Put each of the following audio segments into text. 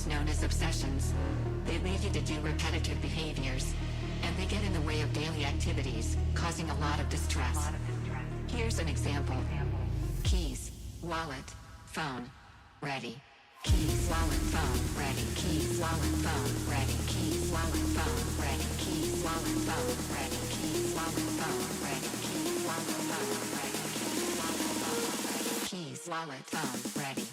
fears known as obsessions. They lead you to do repetitive behaviors, and they get in the way of daily activities, causing a lot of distress. Here's an example. Keys, wallet, phone, ready. Keys, wallet, phone, ready. Keys, wallet, phone, ready. Keys, wallet, phone, ready. Keys, wallet, phone, ready. Keys, wallet, phone, ready. Keys, wallet, phone, ready. Keys, wallet, phone, ready.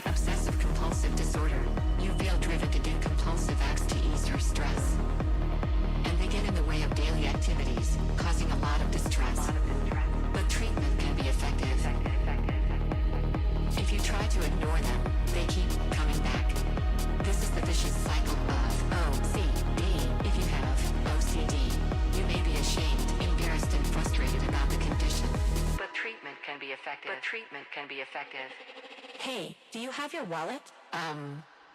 Obsessive compulsive disorder. You feel driven to do compulsive acts to ease your stress. And they get in the way of daily activities, causing a lot of distress. But treatment can be effective. If you try to ignore them, they keep coming back. This is the vicious cycle of OCD. If you have OCD, you may be ashamed, embarrassed, and frustrated about the condition. But treatment can be effective. Hey, do you have your wallet?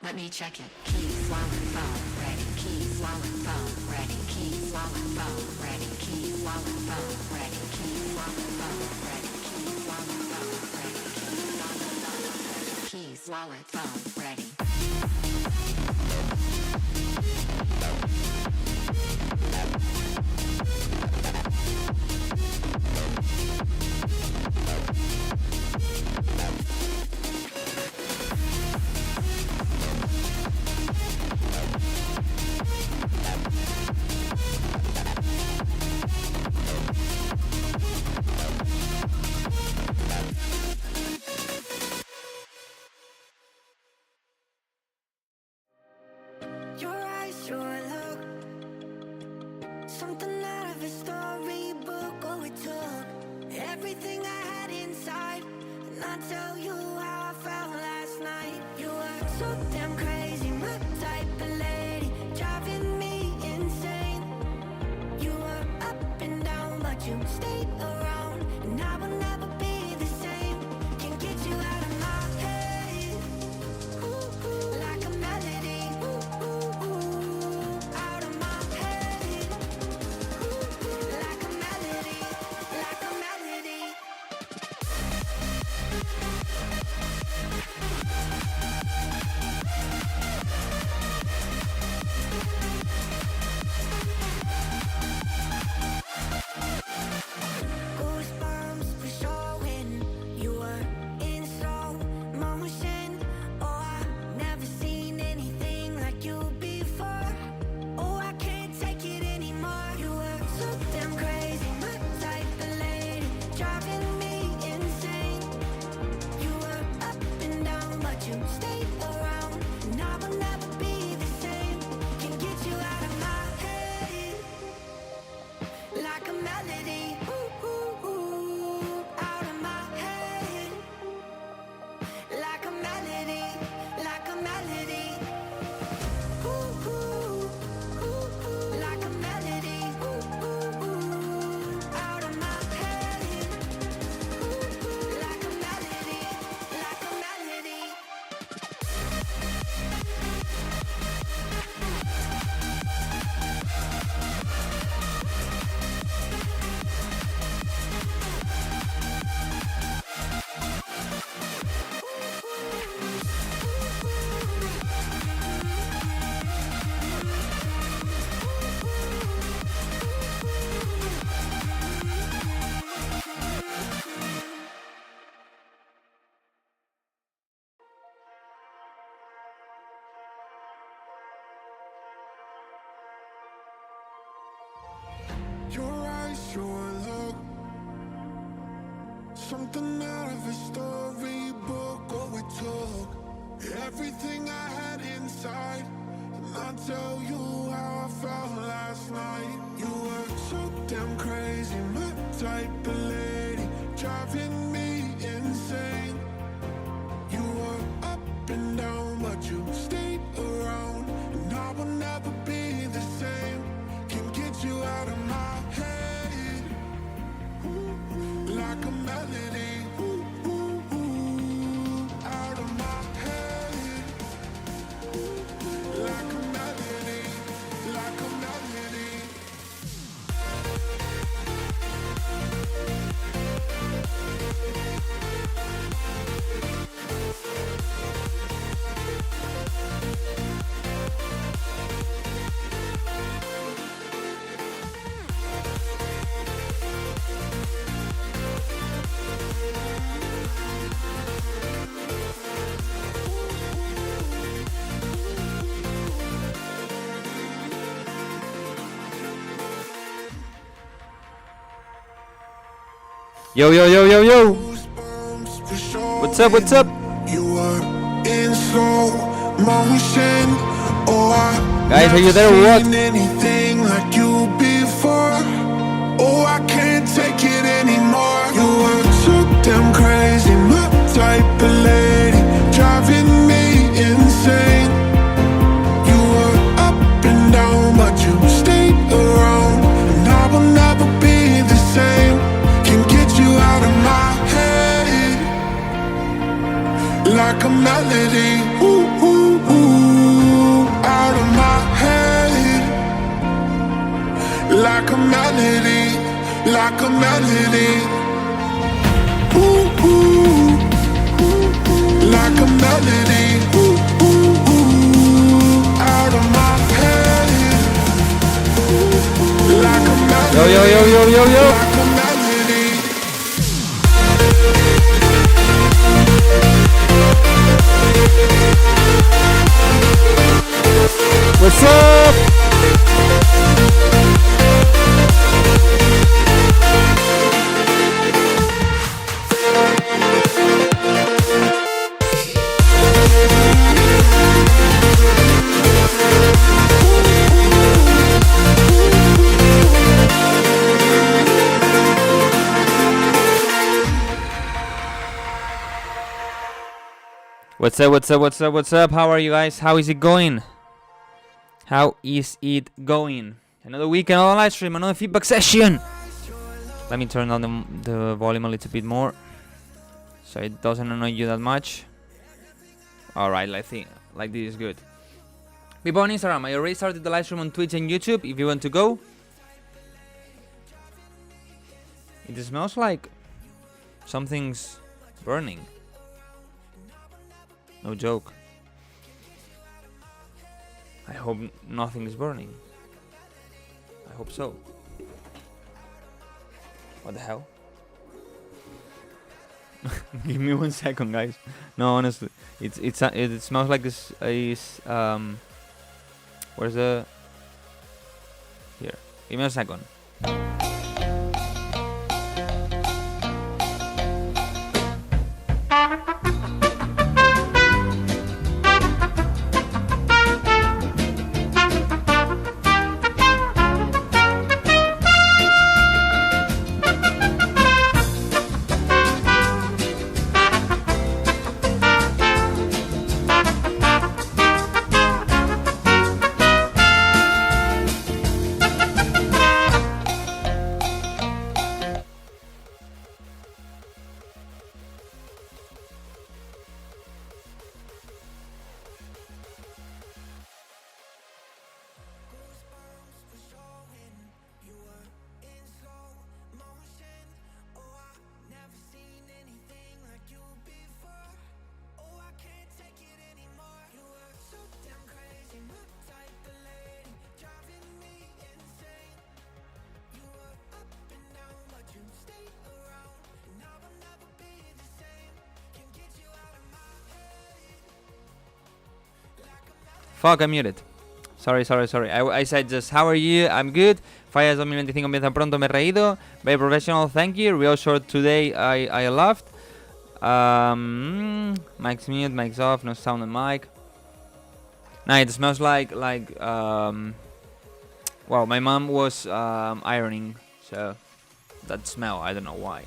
Let me check it. Keys, wallet, phone, ready. Keys, wallet, phone, ready. Keys, wallet, phone, ready. Keys, wallet, phone, ready. Keys, wallet, phone, ready. Keys, wallet, phone, ready. Keys, wallet, phone, ready. Your eyes sure look something out of a storybook. Oh, it took everything I had inside, and I'll tell you how I felt last night. You were so damn crazy, my type of lady, driving me insane. You were up and down, but you stayed around, and I will never be the same. Can't get you out of my head. Ooh, ooh, like a melody. Ooh, ooh, ooh, out of my head. Ooh, ooh, like a melody, like a melody. Goosebumps were showing. You were in slow motion. Oh, I've never seen anything like you before. Oh, I can't take it anymore. You were so damn crazy, my type of lady, driving me insane. You were up and down, but you stayed around, and I will never be the same. Can't get you out of my head. Like a melody, ooh, ooh, ooh, out of my head. Like a melody, like a melody. Ooh, ooh, ooh, ooh, like a melody. Ooh, ooh, ooh, out of my head. Ooh, ooh, like a melody, like a melody. Your eyes sure look something out of a storybook. Oh, it took everything I had inside, and I'll tell you how I felt last night. You were so damn crazy, my type of lady, driving me insane. You were up and down, but you stayed around, and I will never be the same. Can't get you out of my head, like a melody, out of my head, like a melody, like a melody. Yo, yo, yo, yo, yo. Goosebumps for sure. What's up, what's up? You were in slow motion. Oh, I Guys, are you there or never what? seen anything like you before. Oh, I can't take it anymore. You were so damn crazy, my type of lady, driving me insane. You were up and down, but you stayed around, and I will never be the same. Can't get you out of my head, like a melody, ooh, ooh, ooh, out of my head, like a melody, like a melody, ooh, ooh, like a melody, ooh, ooh, ooh, out of my head, like a melody, Yo, yo, yo, yo, yo, yo. like a melody. What's up? What's up, what's up, what's up, what's up? How are you guys? How is it going? How is it going? Another week, another live stream, another feedback session. Let me turn down the volume a little bit more so it doesn't annoy you that much. Alright, I think like this is good. People on Instagram, I already started the live stream on Twitch and YouTube if you want to go. It smells like something's burning. No joke. I hope nothing is burning. I hope so. What the hell? Give me 1 second, guys. No, honestly, it smells like this is where's the here? Give me a second. Fuck, I muted. Sorry. I said just, how are you? I'm good. Fallas 2025 empiezan pronto, me he reído. Very professional, thank you. Real short today, I laughed. Mic's mute, mic's off, no sound on mic. Nah, it smells like Well, my mom was ironing, so that smell, I don't know why.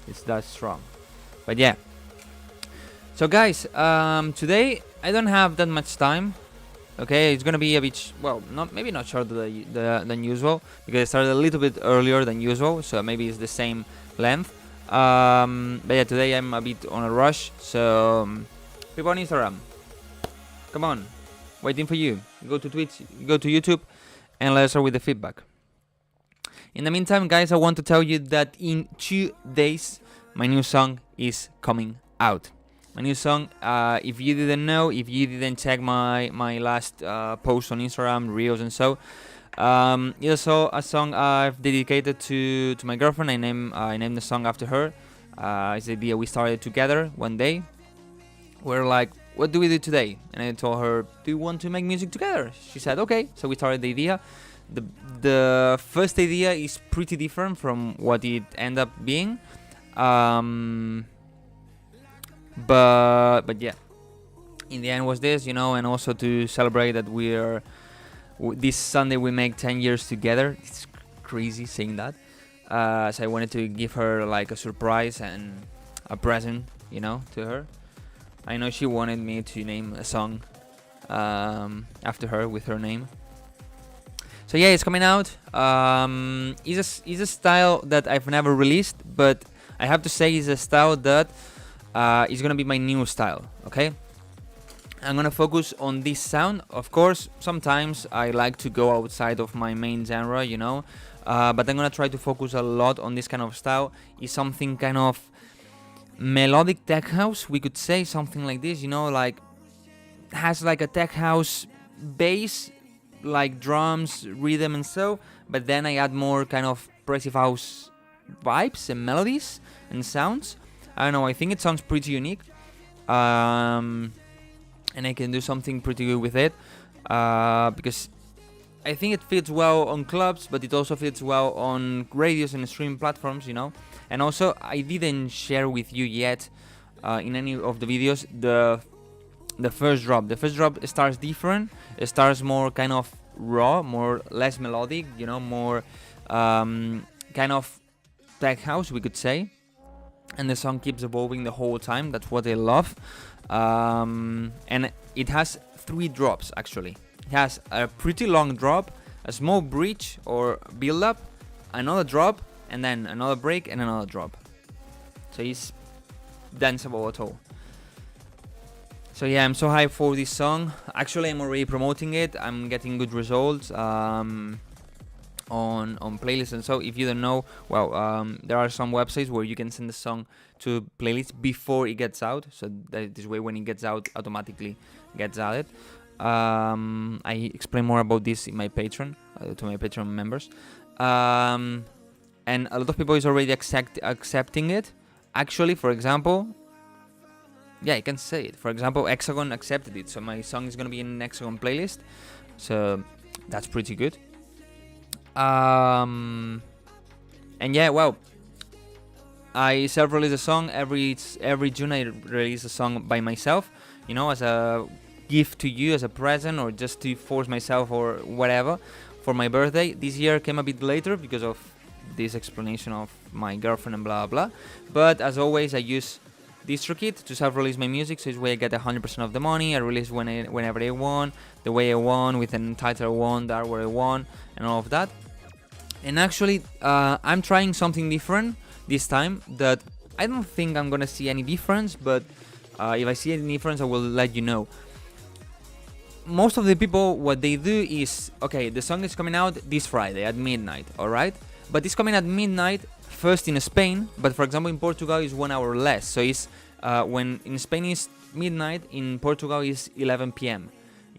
It's that strong. But yeah. So guys, today I don't have that much time. Okay, it's gonna be a bit, well, maybe not shorter than usual, because I started a little bit earlier than usual, so maybe it's the same length. But yeah, today I'm a bit on a rush, so people on Instagram, come on, waiting for you. Go to Twitch, go to YouTube, and let's start with the feedback. In the meantime, guys, I want to tell you that in 2 days, my new song is coming out. My new song, if you didn't know, if you didn't check my last post on Instagram, Reels and so, it's also a song I've dedicated to my girlfriend. I named the song after her. It's the idea we started together one day. We're like, what do we do today? And I told her, do you want to make music together? She said, okay. So we started the idea. The first idea is pretty different from what it ended up being. But yeah, in the end was this, and also to celebrate that this Sunday we make 10 years together. It's crazy saying that. So I wanted to give her like a surprise and a present, to her. I know she wanted me to name a song after her with her name. So yeah, it's coming out. It's a style that I've never released, but I have to say it's a style that is gonna be my new style. Okay, I'm gonna focus on this sound. Of course, sometimes I like to go outside of my main genre, but I'm gonna try to focus a lot on this kind of style. It's something kind of melodic tech house, we could say, something like this. Like has like a tech house bass, like drums, rhythm, and so. But then I add more kind of progressive house vibes and melodies and sounds. I don't know, I think it sounds pretty unique, and I can do something pretty good with it, because I think it fits well on clubs, but it also fits well on radios and streaming platforms, and also I didn't share with you yet in any of the videos the first drop. The first drop starts different. It starts more kind of raw, less melodic, more kind of tech house, we could say. And the song keeps evolving the whole time. That's what I love. And it has 3 drops, actually. It has a pretty long drop, a small bridge or build up, another drop, and then another break and another drop. So it's danceable at all. So yeah, I'm so hyped for this song. Actually, I'm already promoting it. I'm getting good results on playlists. And so if you don't know, there are some websites where you can send the song to playlists before it gets out. So that this way, when it gets out, automatically gets added. I explain more about this in my Patreon, to my Patreon members. And a lot of people is already accepting it. Actually, for example, yeah, I can say it. For example, Hexagon accepted it, so my song is gonna be in an Hexagon playlist. So that's pretty good. And yeah, I self-release a song every June. I release a song by myself, as a gift to you, as a present, or just to force myself or whatever for my birthday. This year came a bit later because of this explanation of my girlfriend and blah blah. But as always, I use DistroKid to self-release my music, so this way I get 100% of the money. I release whenever I want, the way I want, with an title I want, the artwork I want, and all of that. And actually, I'm trying something different this time that I don't think I'm gonna see any difference, but if I see any difference, I will let you know. Most of the people, what they do is, okay, the song is coming out this Friday at midnight, alright? But it's coming at midnight first in Spain, but for example in Portugal is 1 hour less. So it's when in Spain is midnight, in Portugal is 11 p.m.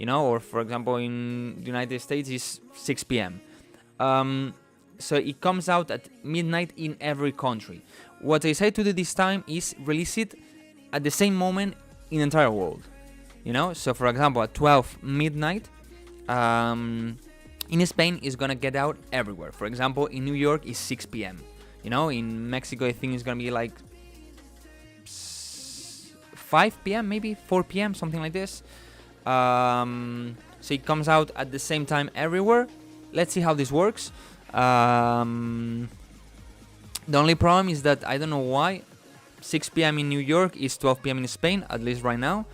Or for example in the United States is 6 p.m. So it comes out at midnight in every country. What I say to do this time is release it at the same moment in the entire world. So for example at 12 midnight in Spain is gonna get out everywhere. For example in New York is 6 p.m. In Mexico I think it's gonna be like 5 p.m. maybe 4 p.m. something like this. So it comes out at the same time everywhere. let's see how this works. The only problem is that I don't know why 6 p.m. in New York is 12 p.m. in Spain, at least right now.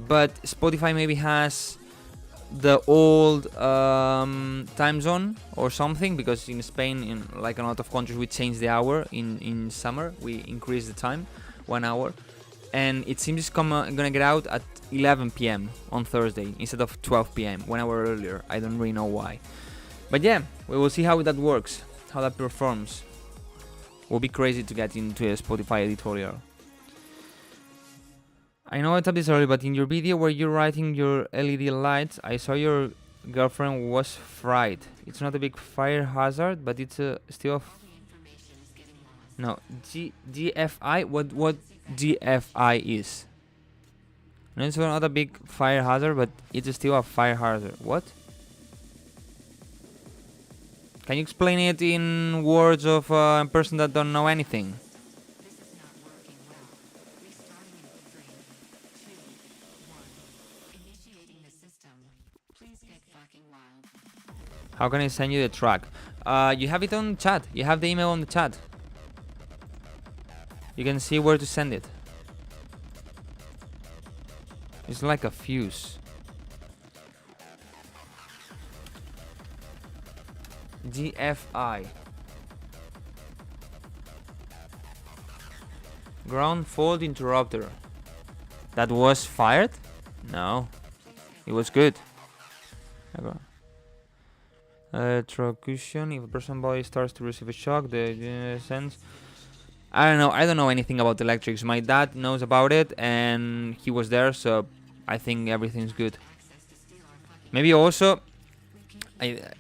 But Spotify maybe has the old time zone or something, because in Spain, in like a lot of countries, we change the hour. In summer we increase the time 1 hour, and it seems it's gonna get out at 11 p.m. on Thursday instead of 12 p.m. 1 hour earlier. I don't really know why, but yeah, we will see how that works, how that performs. Will be crazy to get into a Spotify editorial. I know I tapped this earlier, but in your video where you're writing your LED lights, I saw your girlfriend was fried. It's not a big fire hazard, but it's still no, GFI. What GFI is? No, it's not a big fire hazard, but it's still a fire hazard. What? Can you explain it in words of a person that don't know anything? How can I send you the track? You have it on chat. You have the email on the chat. You can see where to send it. It's like a fuse. GFI. Ground fault interrupter. That was fired? No. It was good. Electrocution. If a person's body starts to receive a shock, the sense. I don't know anything about electrics. My dad knows about it and he was there, so I think everything's good. Maybe also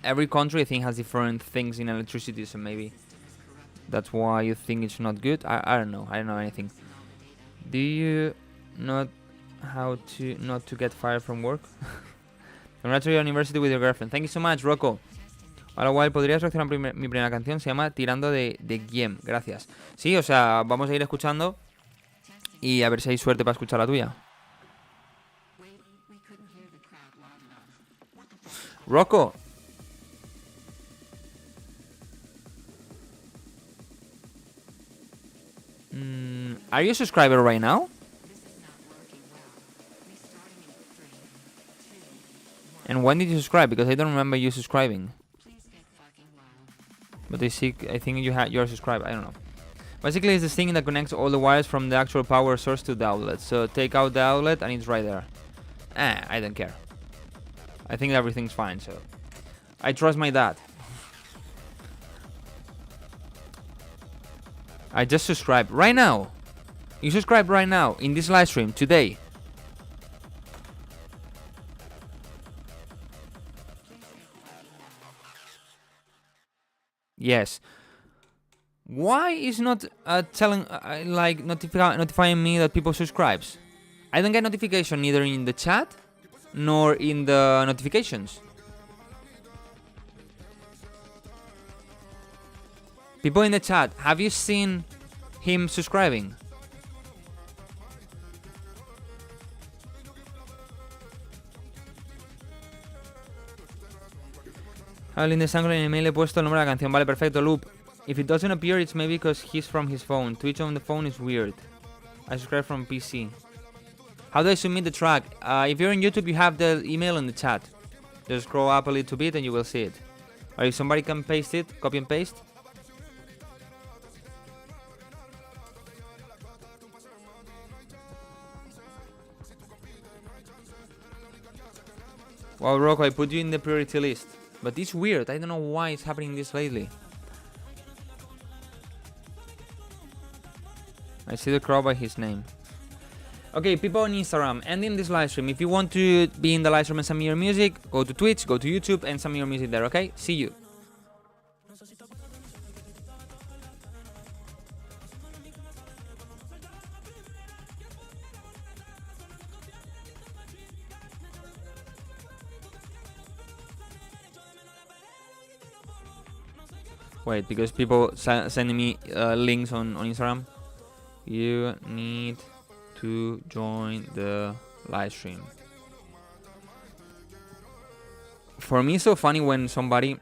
every country I think has different things in electricity, so maybe that's why you think it's not good. I don't know. I don't know anything. Do you not how to not to get fired from work? Congrats to your university with your girlfriend. Thank you so much, Rocco. Hola, Wild, ¿podrías reaccionar a mi primera canción? Se llama Tirando de Guiem. Gracias. Sí, o sea, vamos a ir escuchando y a ver si hay suerte para escuchar la tuya. Rocco. Are you a subscriber right now? And when did you subscribe? Because I don't remember you subscribing. But I think you're subscribed. I don't know. Basically, it's this thing that connects all the wires from the actual power source to the outlet. So take out the outlet and it's right there. I don't care. I think everything's fine. So I trust my dad. I just subscribed right now. You subscribe right now in this live stream today. Yes. Why is not telling like notifying me that people subscribes? I don't get notification neither in the chat nor in the notifications. People in the chat, have you seen him subscribing? In the angle en el email he puesto el nombre de la canción. Vale, perfecto, Loop. If it doesn't appear, it's maybe because he's from his phone. Twitch on the phone is weird. I subscribe from PC. How do I submit the track? If you're on YouTube, you have the email in the chat. Just scroll up a little bit and you will see it. Or if somebody can paste it, copy and paste. Well, Rocco, I put you in the priority list. But it's weird. I don't know why it's happening this lately. I see the crow by his name. Okay, people on Instagram, ending this live stream. If you want to be in the live stream and send me your music, go to Twitch, go to YouTube, and send me your music there, okay? See you. Wait, because people sending me links on Instagram. You need to join the live stream. For me, it's so funny when somebody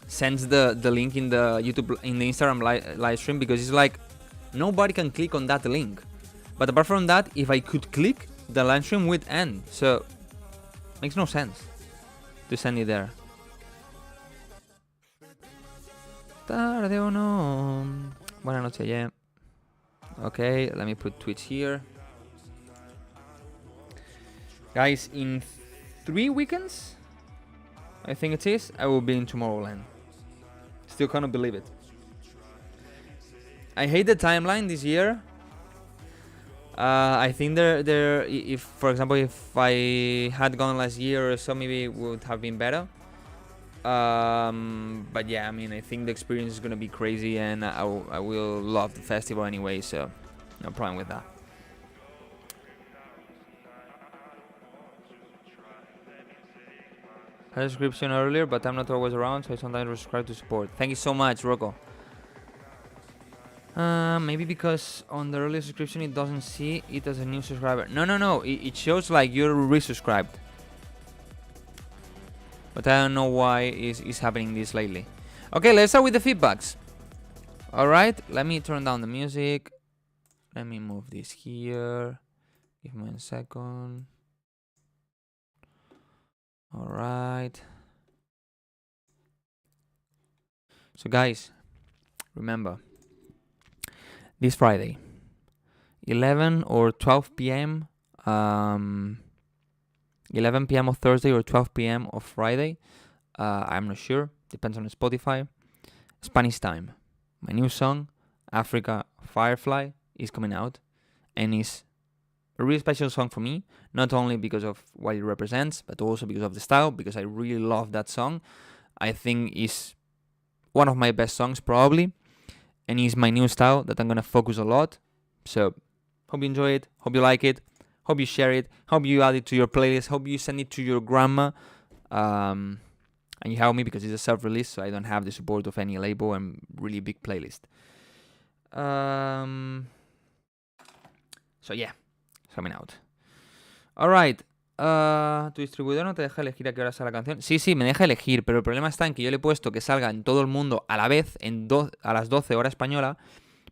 sends the link in the YouTube, in the Instagram live stream, because it's like nobody can click on that link. But apart from that, if I could click, the live stream would end. So makes no sense to send it there. Tarde o no. Buenas noches, yeah. Okay, let me put Twitch here. Guys, in 3 weekends, I think it is, I will be in Tomorrowland. Still cannot believe it. I hate the timeline this year. I think if, for example, if I had gone last year or so, maybe it would have been better. But yeah, I mean, I think the experience is gonna be crazy, and I will love the festival anyway, so no problem with that. I had a subscription earlier, but I'm not always around, so I sometimes subscribe to support. Thank you so much, Rocco. Maybe because on the early subscription it doesn't see it as a new subscriber. No. It shows like you're resubscribed. But I don't know why is happening this lately. Okay, let's start with the feedbacks. Alright, let me turn down the music. Let me move this here. Give me a second. Alright. So guys, remember, this Friday, 11 or 12 p.m. 11 p.m. of Thursday or 12 p.m. of Friday. I'm not sure. Depends on Spotify. Spanish time. My new song, Africa Firefly, is coming out. And it's a really special song for me. Not only because of what it represents, but also because of the style. Because I really love that song. I think it's one of my best songs probably. And it's my new style that I'm going to focus a lot. So, hope you enjoy it. Hope you like it. Hope you share it. Hope you add it to your playlist. Hope you send it to your grandma. And you help me because it's a self-release, so I don't have the support of any label and really big playlist. So yeah, it's coming out. Alright. ¿Tu distribuidor no te deja elegir a qué hora sale la canción? Sí, me deja elegir, pero el problema está en que yo le he puesto que salga en todo el mundo a la vez, a las 12 hora española,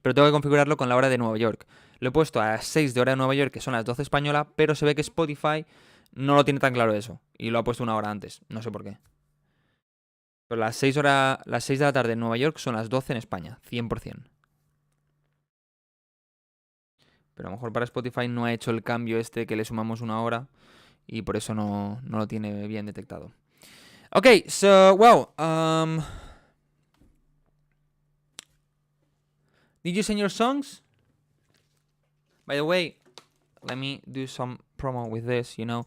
pero tengo que configurarlo con la hora de Nueva York. Lo he puesto a las 6 de hora de Nueva York, que son las 12 española, pero se ve que Spotify no lo tiene tan claro eso. Y lo ha puesto una hora antes. No sé por qué. Pero las 6 de la tarde en Nueva York son las 12 en España. 100%. Pero a lo mejor para Spotify no ha hecho el cambio este que le sumamos una hora. Y por eso no lo tiene bien detectado. Okay, so, well, did you send your songs? By the way, let me do some promo with this, you know.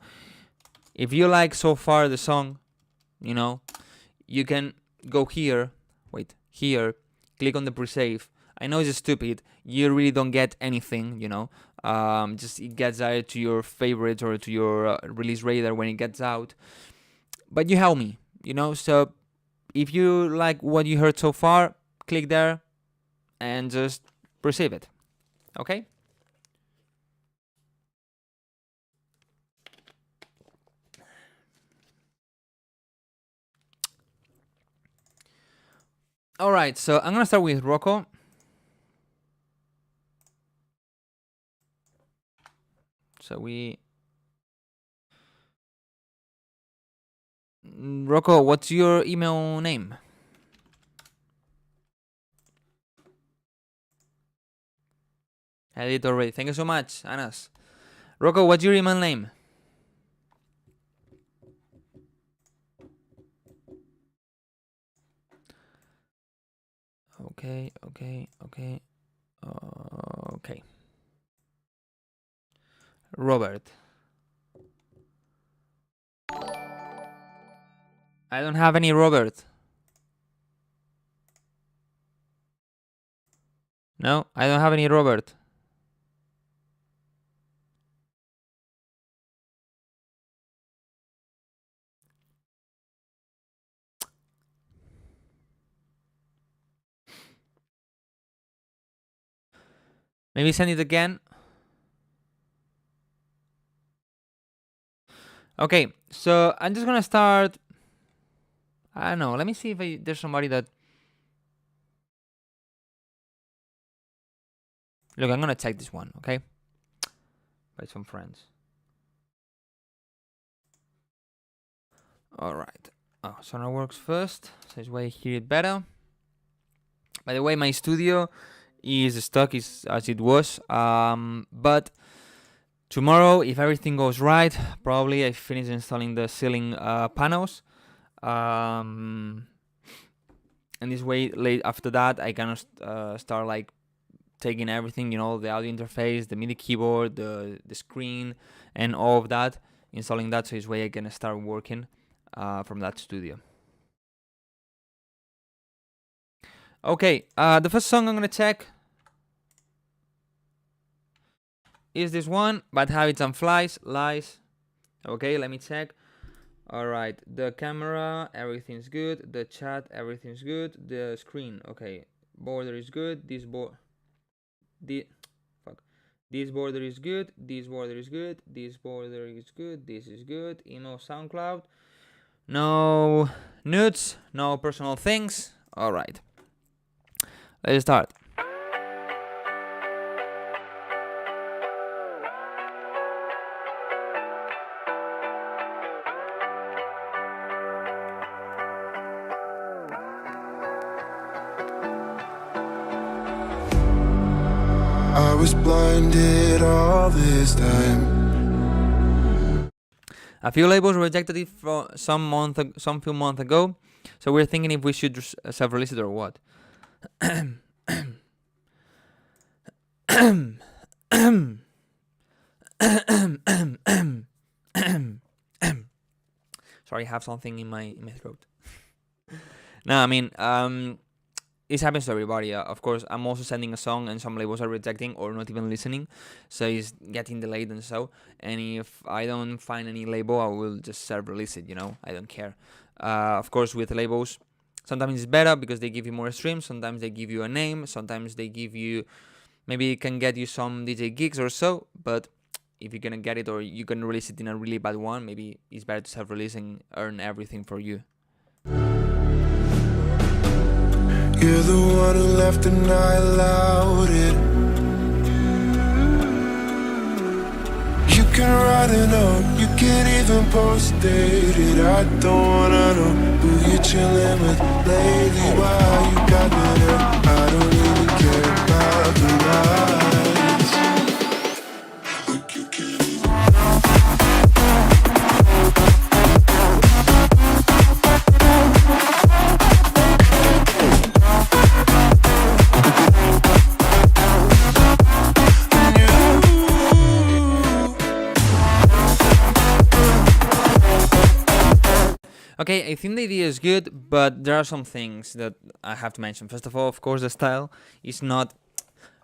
If you like so far the song, you know, you can go here, here, click on the pre-save. I know it's stupid, you really don't get anything, you know. Just it gets out to your favorites or to your release radar when it gets out. But you help me, you know. So if you like what you heard so far, click there and just pre-save it. Okay? Alright, so I'm gonna start with Rocco. So Rocco, what's your email name? I did already. Thank you so much, Anas. Rocco, what's your email name? Okay. Robert. I don't have any Robert. No, I don't have any Robert. Maybe send it again. Okay, so I'm just gonna start. I don't know. Let me see if there's somebody that. Look, I'm gonna check this one, okay? By some friends. All right. Oh, sonar works first, so this way I hear it better. By the way, my studio is stuck as it was, but tomorrow, if everything goes right, probably I finish installing the ceiling panels, and this way, late after that, I can start like taking everything, the audio interface, the MIDI keyboard, the screen, and all of that, installing that, so this way I can start working from that studio. Okay, the first song I'm gonna check is this one, Bad Habits and Lies. Okay, let me check. All right, the camera, everything's good. The chat, everything's good. The screen, okay. Border is good. This border is good. This border is good. This border is good. This is good. Email, SoundCloud. No nudes, no personal things. All right. Let's start. I was blinded all this time. A few labels rejected it from some few months ago, so we're thinking if we should self-release it or what. Sorry, I have something in my throat. No, I mean, it happens to everybody. Of course, I'm also sending a song and some labels are rejecting or not even listening, so it's getting delayed and so. And if I don't find any label, I will just self-release it. I don't care. Of course, with labels, sometimes it's better because they give you more streams. Sometimes they give you a name. Sometimes they give you, maybe it can get you some DJ gigs or so. But if you're gonna get it or you're gonna release it in a really bad one, maybe it's better to self-release and earn everything for you. You're the one who left and I allowed it. You can write a note, you can even post date it. I don't wanna know who you're chilling with lately. Why you got me there? I don't even care about the lies. Okay, I think the idea is good, but there are some things that I have to mention. First of all, of course, the style is not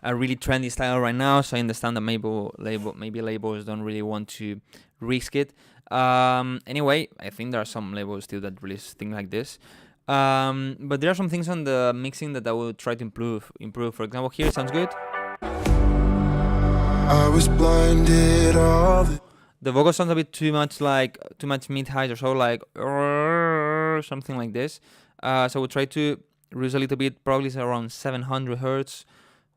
a really trendy style right now, so I understand that maybe labels don't really want to risk it. Anyway, I think there are some labels still that release things like this. But there are some things on the mixing that I will try to improve. For example, here it sounds good. I was blinded all the vocal sounds a bit too much mid-high or so, like something like this. So we'll try to reduce a little bit, probably it's around 700 hertz,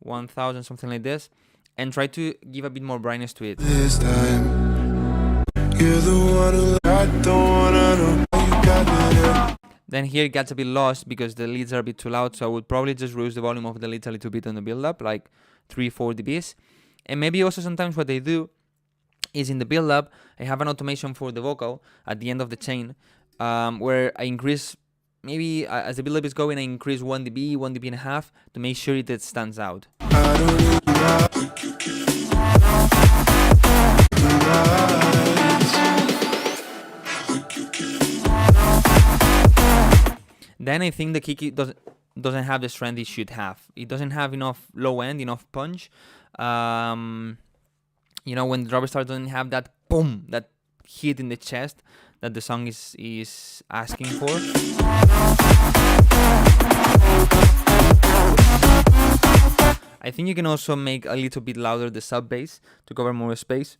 1000, something like this, and try to give a bit more brightness to it. This time, you're the one who I don't wanna know how you got me there. Then here it gets a bit lost because the leads are a bit too loud, so I would probably just reduce the volume of the leads a little bit on the build-up, like 3-4 dBs. And maybe also sometimes what they do is in the build-up, I have an automation for the vocal at the end of the chain, where I increase, maybe as the build-up is going, I increase 1 dB, 1 dB and a half to make sure it stands out. Then I think the kick doesn't have the strength it should have. It doesn't have enough low end, enough punch. When the drum start doesn't have that boom, that hit in the chest that the song is asking for. I think you can also make a little bit louder the sub bass to cover more space.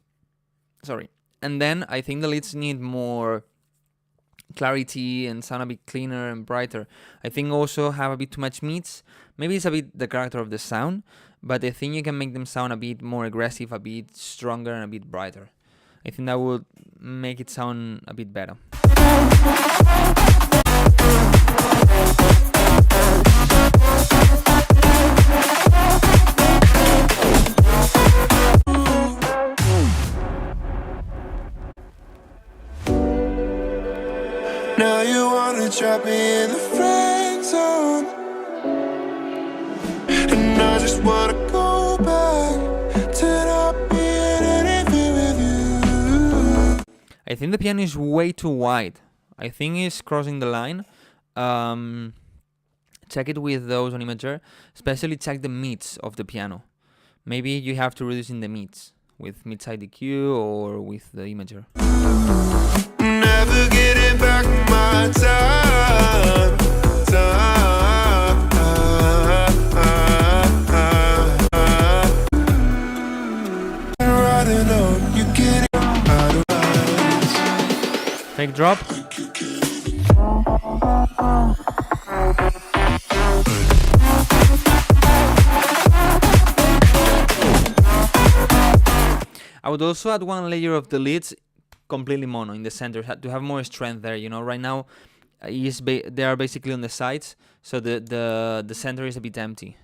Sorry. And then I think the leads need more clarity and sound a bit cleaner and brighter. I think also have a bit too much mids. Maybe it's a bit the character of the sound, but I think you can make them sound a bit more aggressive, a bit stronger, and a bit brighter. I think that would make it sound a bit better. Now you wanna trap me in the friend zone, and I just wanna go back to not being anything with you. I think the piano is way too wide. I think it's crossing the line. Check it with those on Imager, especially check the mids of the piano. Maybe you have to reduce in the mids with mid-side EQ or with the Imager. Never getting back my time. Riding on, you getting out of lines. Fake drop. I would also add one layer of the leads completely mono in the center to have more strength there. You know, right now they are basically on the sides, so the center is a bit empty.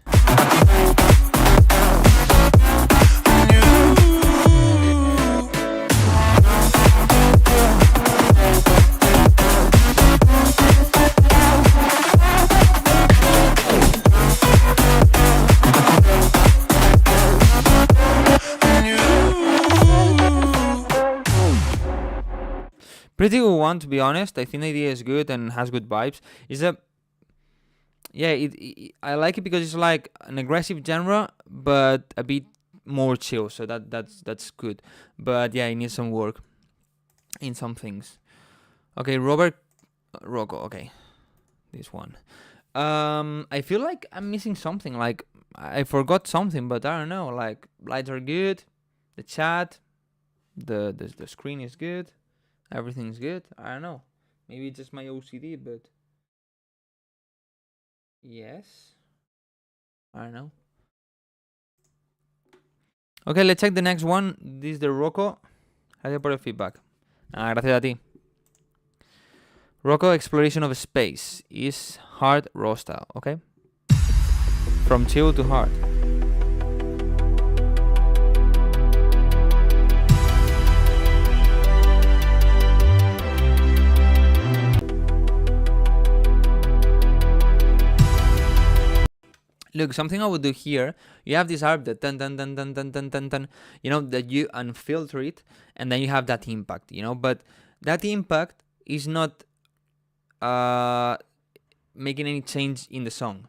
Pretty good one, to be honest. I think the idea is good and has good vibes. I like it because it's like an aggressive genre, but a bit more chill. So that's good. But yeah, it needs some work in some things. Okay, Rocco. Okay, this one. I feel like I'm missing something. Like I forgot something, but I don't know. Like lights are good, the chat, the screen is good. Everything's good. I don't know. Maybe it's just my OCD, but yes. I don't know. Okay, let's check the next one. This is the Rocco. Gracias por el feedback. Gracias a ti. Rocco Exploration of Space is hard raw style, okay? From chill to hard. Look, something I would do here, you have this harp that dun dun dun dun dun dun dun dun, you know, that you unfilter it, and then you have that impact, you know, but that impact is not making any change in the song,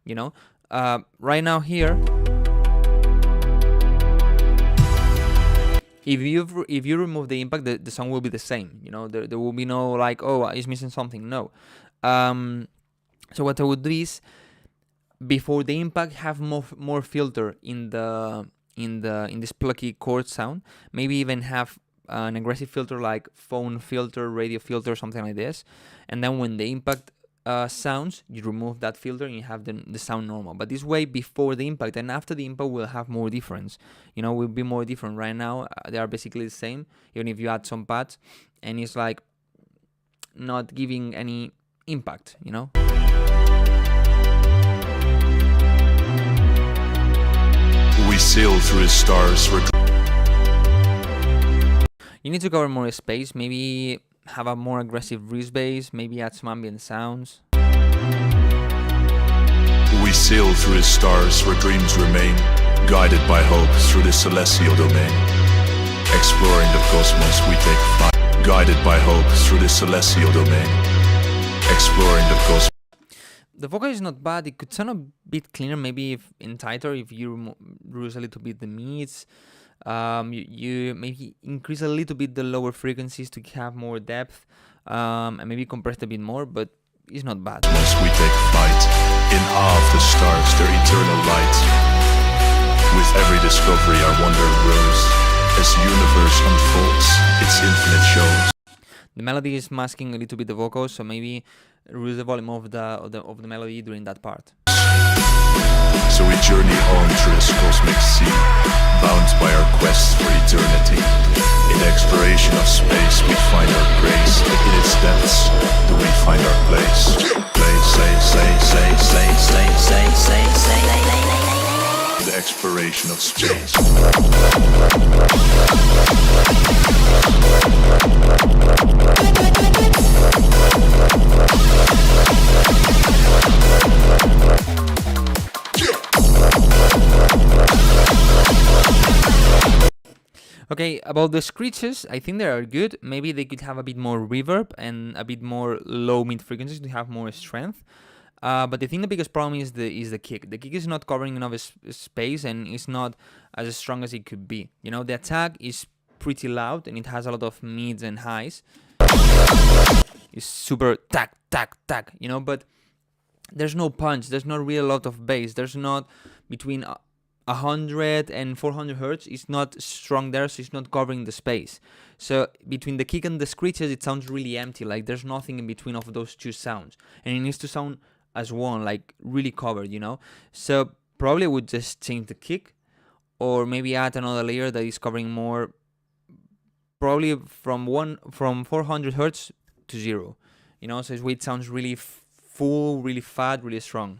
you know. Right now here, if you remove the impact, the song will be the same, you know. There will be no like, oh, it's missing something. No. So what I would do is, before the impact, have more filter in this plucky chord sound. Maybe even have an aggressive filter like phone filter, radio filter, something like this. And then when the impact sounds, you remove that filter and you have the sound normal. But this way, before the impact and after the impact, will have more difference. You know, will be more different. Right now, they are basically the same, even if you add some pads, and it's like not giving any impact, you know. We sail through the stars. You need to cover more space, maybe have a more aggressive wrist bass, maybe add some ambient sounds. We sail through the stars where dreams remain, guided by hope through the celestial domain. Exploring the cosmos we take flight, guided by hope through the celestial domain. Exploring the cosmos. The vocal is not bad. It could sound a bit cleaner, maybe in tighter, if you reduce a little bit the mids. You maybe increase a little bit the lower frequencies to have more depth, and maybe compress a bit more, but it's not bad. We take flight, in awe of the stars, their eternal light. With every discovery our wonder grows, as the universe unfolds its infinite shows. The melody is masking a little bit the vocals, so maybe reduce the volume of the melody during that part. So we journey on through this cosmic sea, bound by our quest for eternity. In the exploration of space, we find our grace. In its depths, do we find our place? The exploration of space. Okay, about the screeches, I think they are good. Maybe they could have a bit more reverb and a bit more low mid frequencies to have more strength. But I think the biggest problem is the kick. The kick is not covering enough space and it's not as strong as it could be. You know, the attack is pretty loud and it has a lot of mids and highs. It's super tack, tack, tack, you know, but there's no punch. There's not really a lot of bass. There's not between 100 and 400 hertz. It's not strong there, so it's not covering the space. So between the kick and the screeches, it sounds really empty. Like there's nothing in between of those two sounds. And it needs to sound as one, like really covered, you know. So probably I would just change the kick, or maybe add another layer that is covering more, probably from 400 hertz to 0, you know. So it sounds really full, really fat, really strong.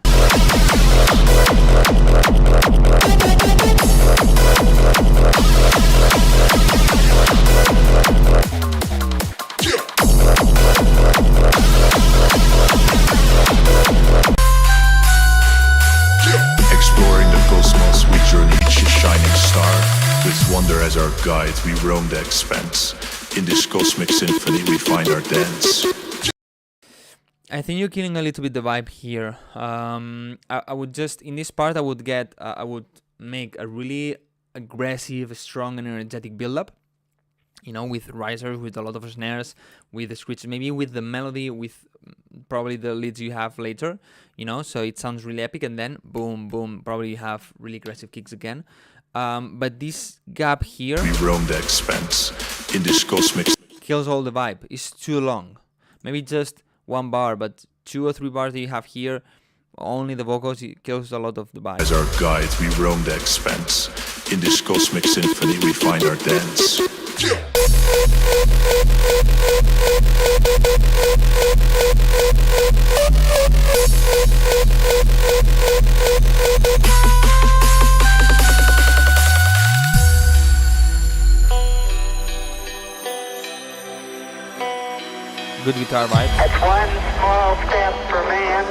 Exploring the cosmos, we journey each shining star. With wonder as our guide, we roam the expanse. In this cosmic symphony, we find our dance. I think you're killing a little bit the vibe here. I would just, in this part, I would make a really aggressive, strong, and energetic build-up. You know, with risers, with a lot of snares, with the screeches, maybe with the melody, with probably the leads you have later, you know, so it sounds really epic, and then boom, boom, probably you have really aggressive kicks again. But this gap here, we roam the expanse. In this cosmic kills all the vibe. It's too long. Maybe just 1 bar, but 2 or 3 bars that you have here, only the vocals, it kills a lot of the vibe. as our guide, we roam the expanse. In this cosmic symphony, we find our dance. Good guitar vibe. That's one small step for man,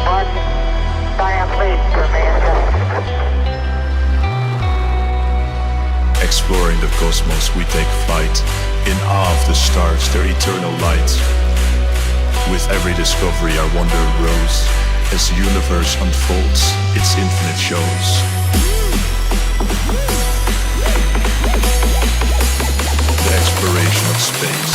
one giant leap for mankind. Exploring the cosmos, we take flight. In awe of the stars, their eternal light. With every discovery, our wonder grows. As the universe unfolds, its infinite shows. The exploration of space.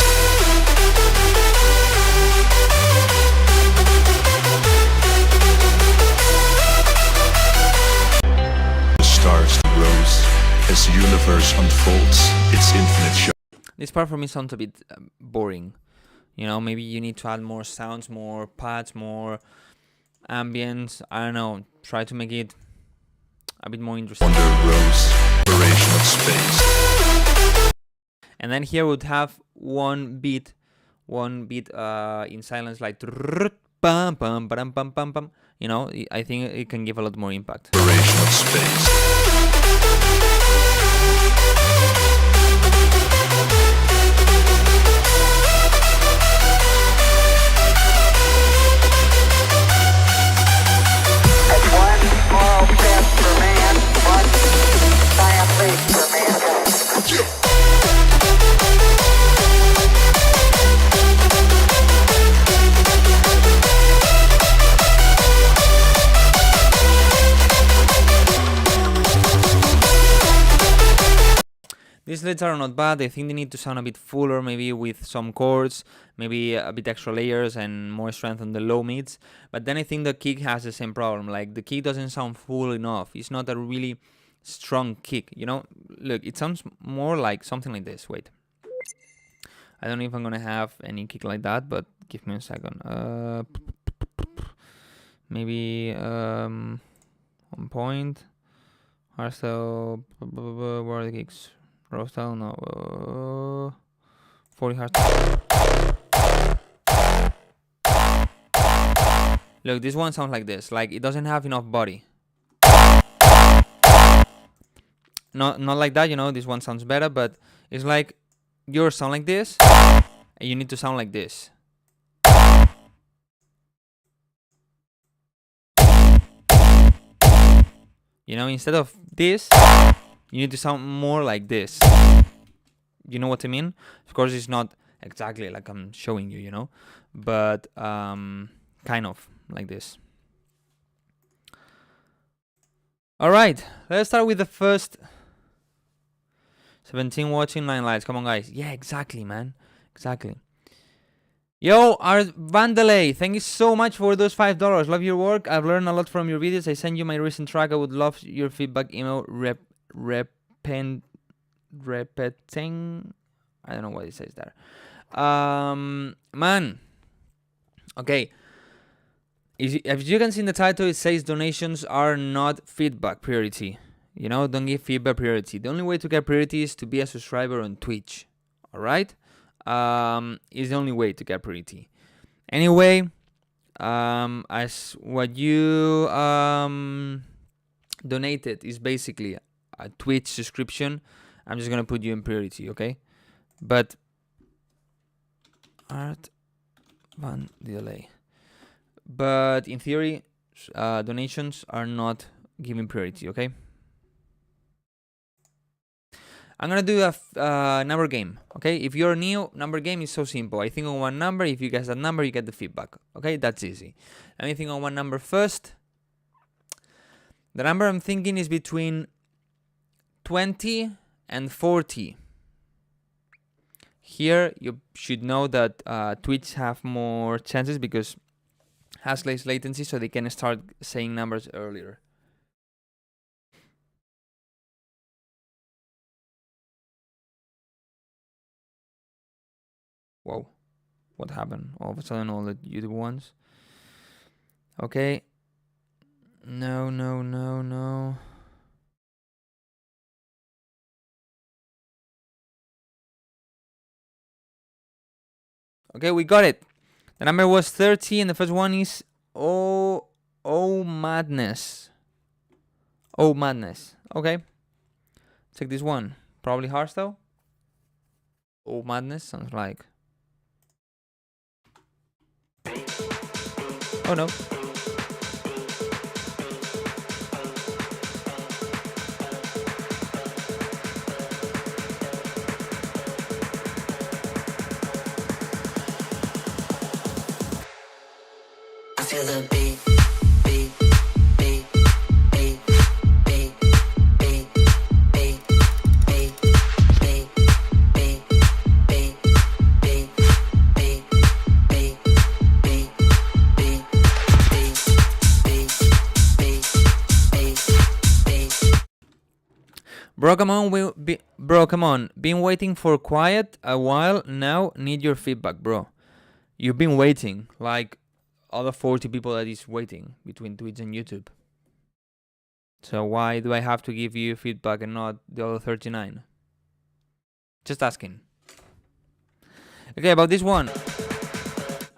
The stars rose as the universe unfolds its infinite show. This part for me sounds a bit boring. You know, maybe you need to add more sounds, more pads, more ambience. I don't know. Try to make it a bit more interesting. Wonder rose, exploration of space. And then here would have one beat in silence, like pam pam pam pam pam pam. You know, I think it can give a lot more impact. Exploration of space. That's one small step for man, one giant leap for mankind. These leads are not bad. I think they need to sound a bit fuller, maybe with some chords, maybe a bit extra layers and more strength on the low mids. But then I think the kick has the same problem. Like the kick doesn't sound full enough. It's not a really strong kick, you know. Look, it sounds more like something like this. Wait, I don't know if I'm gonna have any kick like that, but give me a second. Maybe on point. Hardstyle. Where are the kicks? Raw style, no. 40 hardstyle. Look, this one sounds like this. Like it doesn't have enough body. Not like that, you know. This one sounds better, but it's like yours sound like this, and you need to sound like this. You know, instead of this, you need to sound more like this. You know what I mean? Of course, it's not exactly like I'm showing you, you know, but kind of like this. All right, let's start with the first 17 watching, 9 likes. Come on, guys. Yeah, exactly, man. Exactly. Yo, Art Vandelay, thank you so much for those $5. Love your work. I've learned a lot from your videos. I sent you my recent track. I would love your feedback email. Repeating. I don't know what it says there. Man. Okay. If you can see in the title, it says donations are not feedback priority. You know, don't give feedback priority. The only way to get priority is to be a subscriber on Twitch. All right? Is the only way to get priority. Anyway, as what you donated is basically a Twitch subscription, I'm just gonna put you in priority, okay? But Art Van Delay. But in theory, donations are not given priority, okay? I'm gonna do a number game, okay? If you're new, number game is so simple. I think on one number. If you guess that number, you get the feedback, okay? That's easy. Let me think on one number first. The number I'm thinking is between 20 and 40. Here, you should know that Twitch have more chances because has less latency, so they can start saying numbers earlier. Whoa, what happened? All of a sudden, all the YouTube ones. Okay. No. Okay, we got it. The number was 30, and the first one is Oh Madness. Oh Madness. Okay. Check this one. Probably hardstyle. Oh Madness sounds like. Oh no. I feel the beat. Bro, come on. Been waiting for quiet a while now. Need your feedback, bro. You've been waiting like other 40 people that is waiting between Twitch and YouTube. So why do I have to give you feedback and not the other 39? Just asking. Okay, about this one.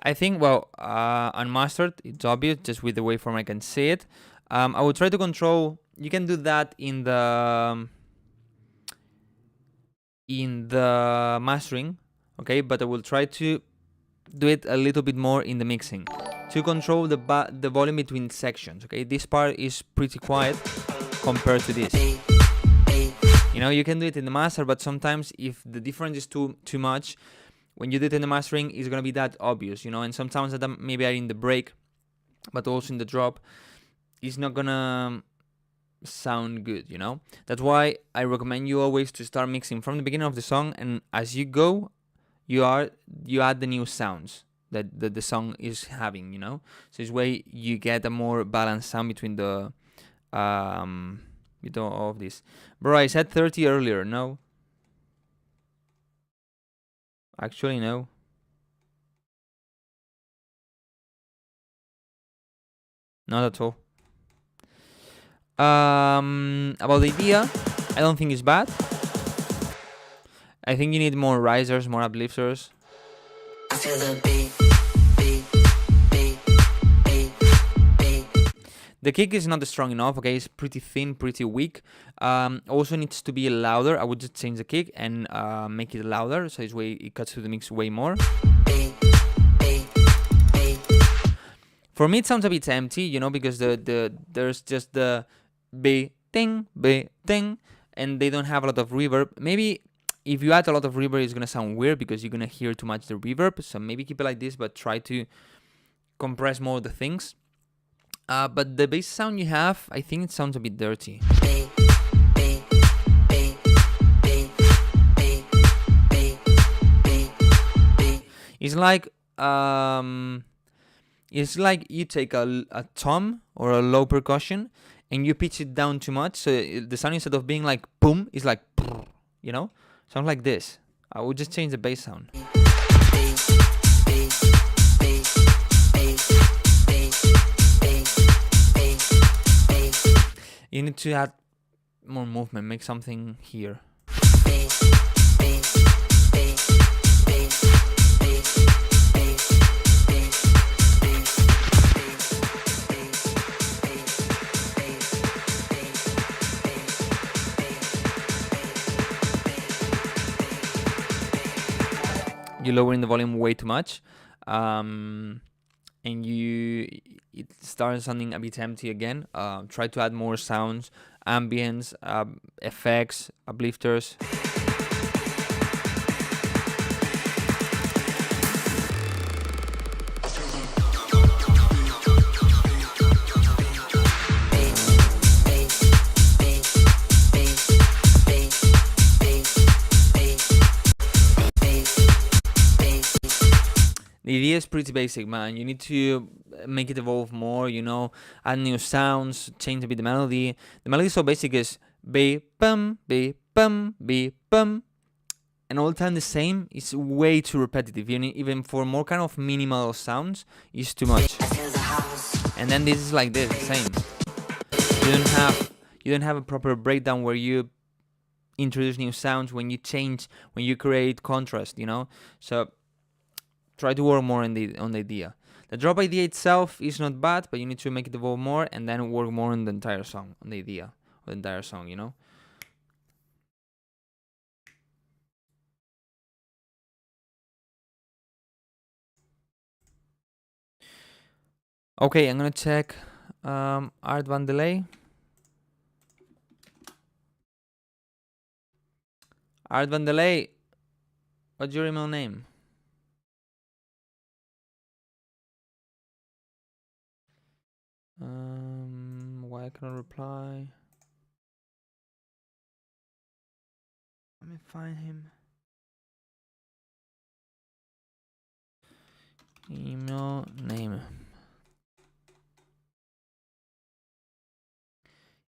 I think, well, unmastered, it's obvious, just with the waveform I can see it. I will try to control. You can do that in the mastering, okay? But I will try to do it a little bit more in the mixing to control the volume between sections, okay? This part is pretty quiet compared to this. You know, you can do it in the master, but sometimes if the difference is too much, when you do it in the mastering, it's gonna be that obvious, you know. And sometimes that maybe are in the break, but also in the drop, it's not gonna sound good, you know. That's why I recommend you always to start mixing from the beginning of the song, and as you go, you add the new sounds that the song is having, you know. So this way you get a more balanced sound between the You don't off this. Bro, I said 30 earlier. No. Actually, no. Not at all. About the idea, I don't think it's bad. I think you need more risers, more uplifters. I feel the beat, beat, beat, beat, beat. The kick is not strong enough, okay? It's pretty thin, pretty weak. Also needs to be louder. I would just change the kick and make it louder, so it cuts through the mix way more. For me, it sounds a bit empty, you know, because there's just the B thing, and they don't have a lot of reverb. Maybe if you add a lot of reverb, it's gonna sound weird because you're gonna hear too much the reverb. So maybe keep it like this, but try to compress more of the things. But the bass sound you have, I think it sounds a bit dirty. It's like you take a tom or a low percussion and you pitch it down too much, so the sound, instead of being like boom, is like, you know, sounds like this. I would just change the bass sound. You need to add more movement, make something here. You're lowering the volume way too much, and it starts sounding a bit empty again. Try to add more sounds, ambience, effects, uplifters. The idea is pretty basic, man. You need to make it evolve more, you know, add new sounds, change a bit the melody. The melody is so basic, is be bum, and all the time the same. It's way too repetitive. You need, even for more kind of minimal sounds, it's too much. And then this is like this, the same. You don't have a proper breakdown where you introduce new sounds, when you change, when you create contrast, you know. So try to work more on the idea. The drop idea itself is not bad, but you need to make it evolve more and then work more on the entire song, on the idea of the entire song, you know. Okay, I'm gonna check Art Van Delay. Art Van Delay, what's your email name? Why I cannot reply? Let me find him. Email name.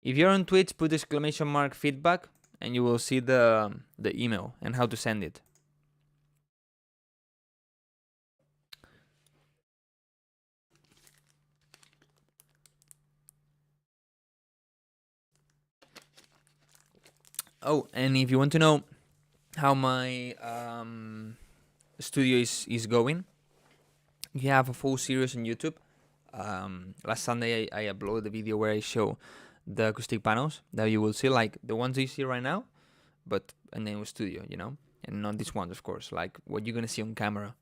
If you're on Twitch, put exclamation mark feedback and you will see the email and how to send it. Oh, and if you want to know how my studio is going, you have a full series on YouTube. Last Sunday I uploaded a video where I show the acoustic panels that you will see, like the ones you see right now, but in the studio, you know, and not these ones, of course, like what you're gonna see on camera.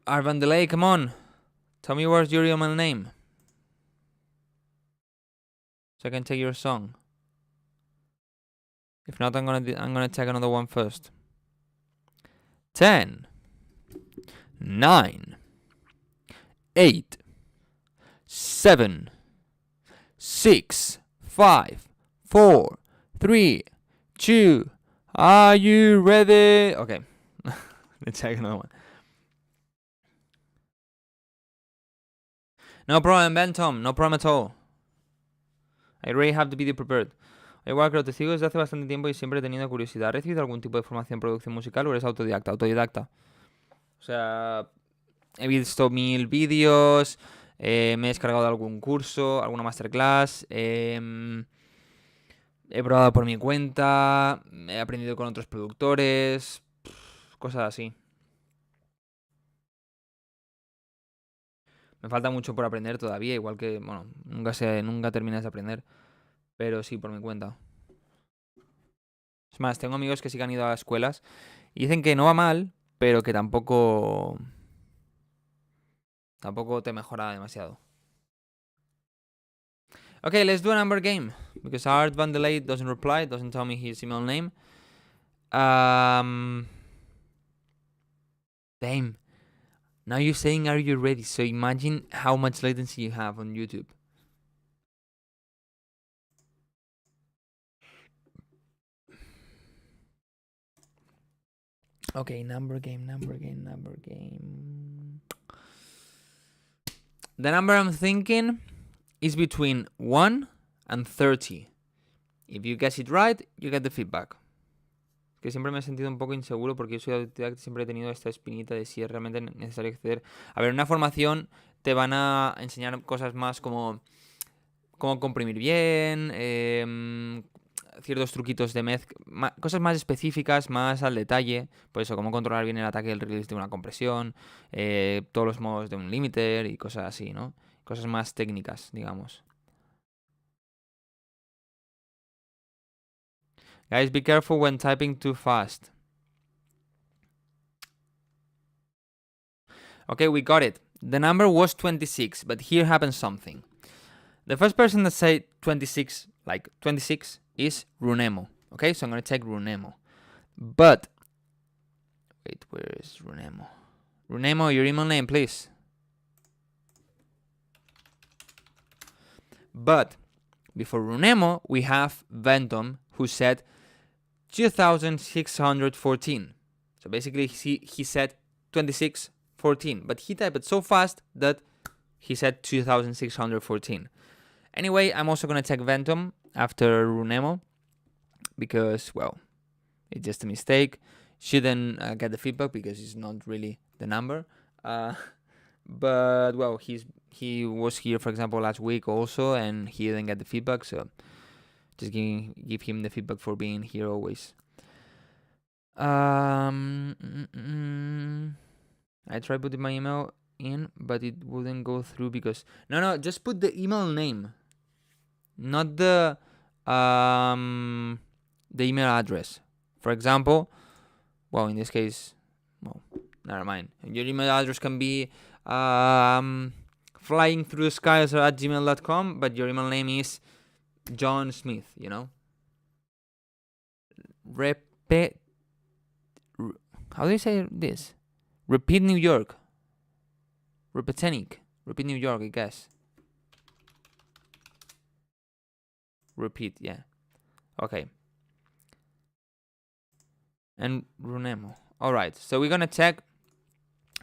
Arvan Delay, come on, tell me what's your email name, so I can take your song. If not, I'm gonna take another one first. 10, 9, 8, 7, 6, 5, 4, 3, 2. Are you ready? Okay, let's take another one. No problem, Ben Tom. No problem at all. I already have the video prepared. Oye, Wildcrow, te sigo desde hace bastante tiempo y siempre he tenido curiosidad. ¿Has recibido algún tipo de formación en producción musical o eres autodidacta? Autodidacta. O sea, he visto 1000 vídeos, me he descargado algún curso, alguna masterclass, he probado por mi cuenta, he aprendido con otros productores, cosas así. Me falta mucho por aprender todavía, igual que, bueno, nunca terminas de aprender, pero sí, por mi cuenta. Es más, tengo amigos que sí que han ido a escuelas y dicen que no va mal, pero que tampoco te mejora demasiado. Okay, let's do a number game. Because Art Van Delay doesn't reply, doesn't tell me his email name. Damn. Now you're saying, are you ready? So imagine how much latency you have on YouTube. Okay, number game. The number I'm thinking is between 1 and 30. If you guess it right, you get the feedback. Que siempre me he sentido un poco inseguro porque yo soy autodidacta y siempre he tenido esta espinita de si es realmente necesario acceder. A ver, en una formación te van a enseñar cosas más como cómo comprimir bien, ciertos truquitos de mezcla, cosas más específicas, más al detalle. Por eso, cómo controlar bien el ataque y el release de una compresión, todos los modos de un limiter y cosas así, ¿no? Cosas más técnicas, digamos. Guys, be careful when typing too fast. Okay, we got it. The number was 26, but here happens something. The first person that said 26, like 26, is Runemo. Okay, so I'm going to check Runemo. But, wait, where is Runemo? Runemo, your email name, please. But, before Runemo, we have Ventom, who said 2614. So basically, he said 2614, but he typed it so fast that he said 2614. Anyway, I'm also going to check Ventom after Runemo because, well, it's just a mistake. Shouldn't get the feedback because it's not really the number. But, well, he was here, for example, last week also, and he didn't get the feedback, so just give him the feedback for being here always. I tried putting my email in, but it wouldn't go through because... No, just put the email name. Not the email address. For example, well, in this case, well, never mind. Your email address can be flyingthroughtheskies@gmail.com, but your email name is John Smith, you know? How do you say this? Repeat New York. Repeat New York, I guess. Repeat, yeah. Okay. And Runemo. Alright, so we're gonna check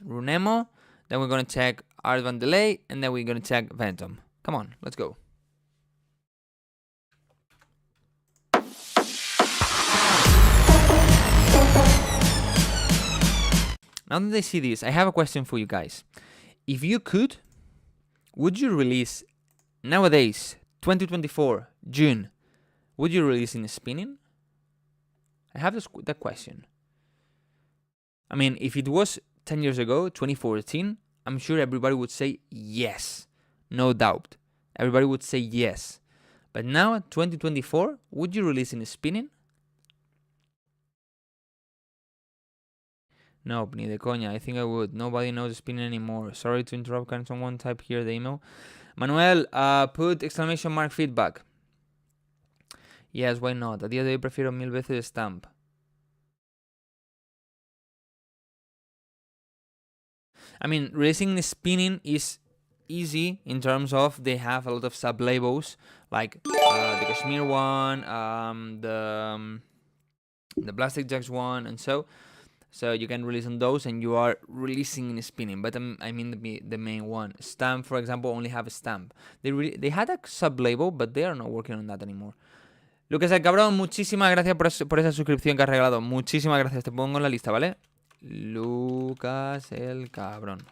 Runemo, then we're gonna check Art Van Delay, and then we're gonna check Ventom. Come on, let's go. Now that I see this, I have a question for you guys. If you could, would you release nowadays, 2024, June, would you release in spinning? I have that question. I mean, if it was 10 years ago, 2014, I'm sure everybody would say yes. No doubt. Everybody would say yes. But now, 2024, would you release in spinning? Nope, ni de coña. I think I would. Nobody knows spinning anymore. Sorry to interrupt. Can someone type here the email? Manuel, put exclamation mark feedback. Yes, why not? A día de hoy prefiero 1000 veces stamp. I mean, releasing spinning is easy in terms of they have a lot of sub-labels, like the Kashmir one, the Plastic Jacks one, and so So you can release on those, and you are releasing in spinning. But I mean the main one. Stamp, for example, only have a stamp. They had a sub label, but they are not working on that anymore. Lucas el Cabrón, muchísimas gracias por esa suscripción que has regalado. Muchísimas gracias. Te pongo en la lista, ¿vale? Lucas el Cabrón.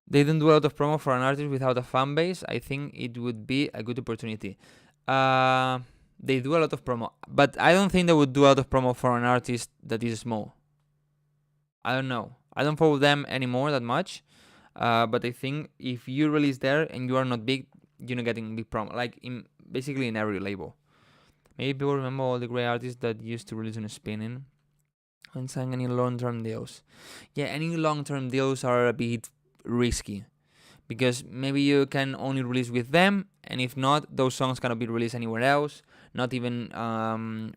They don't do a lot of promo for an artist without a fan base. I think it would be a good opportunity. They do a lot of promo, but I don't think they would do a lot of promo for an artist that is small. I don't know. I don't follow them anymore that much. But I think if you release there and you are not big, you're not getting big promo. Like basically in every label. Maybe people remember all the great artists that used to release on spinning and sign any long-term deals. Yeah, any long-term deals are a bit risky because maybe you can only release with them, and if not, those songs cannot be released anywhere else. Not even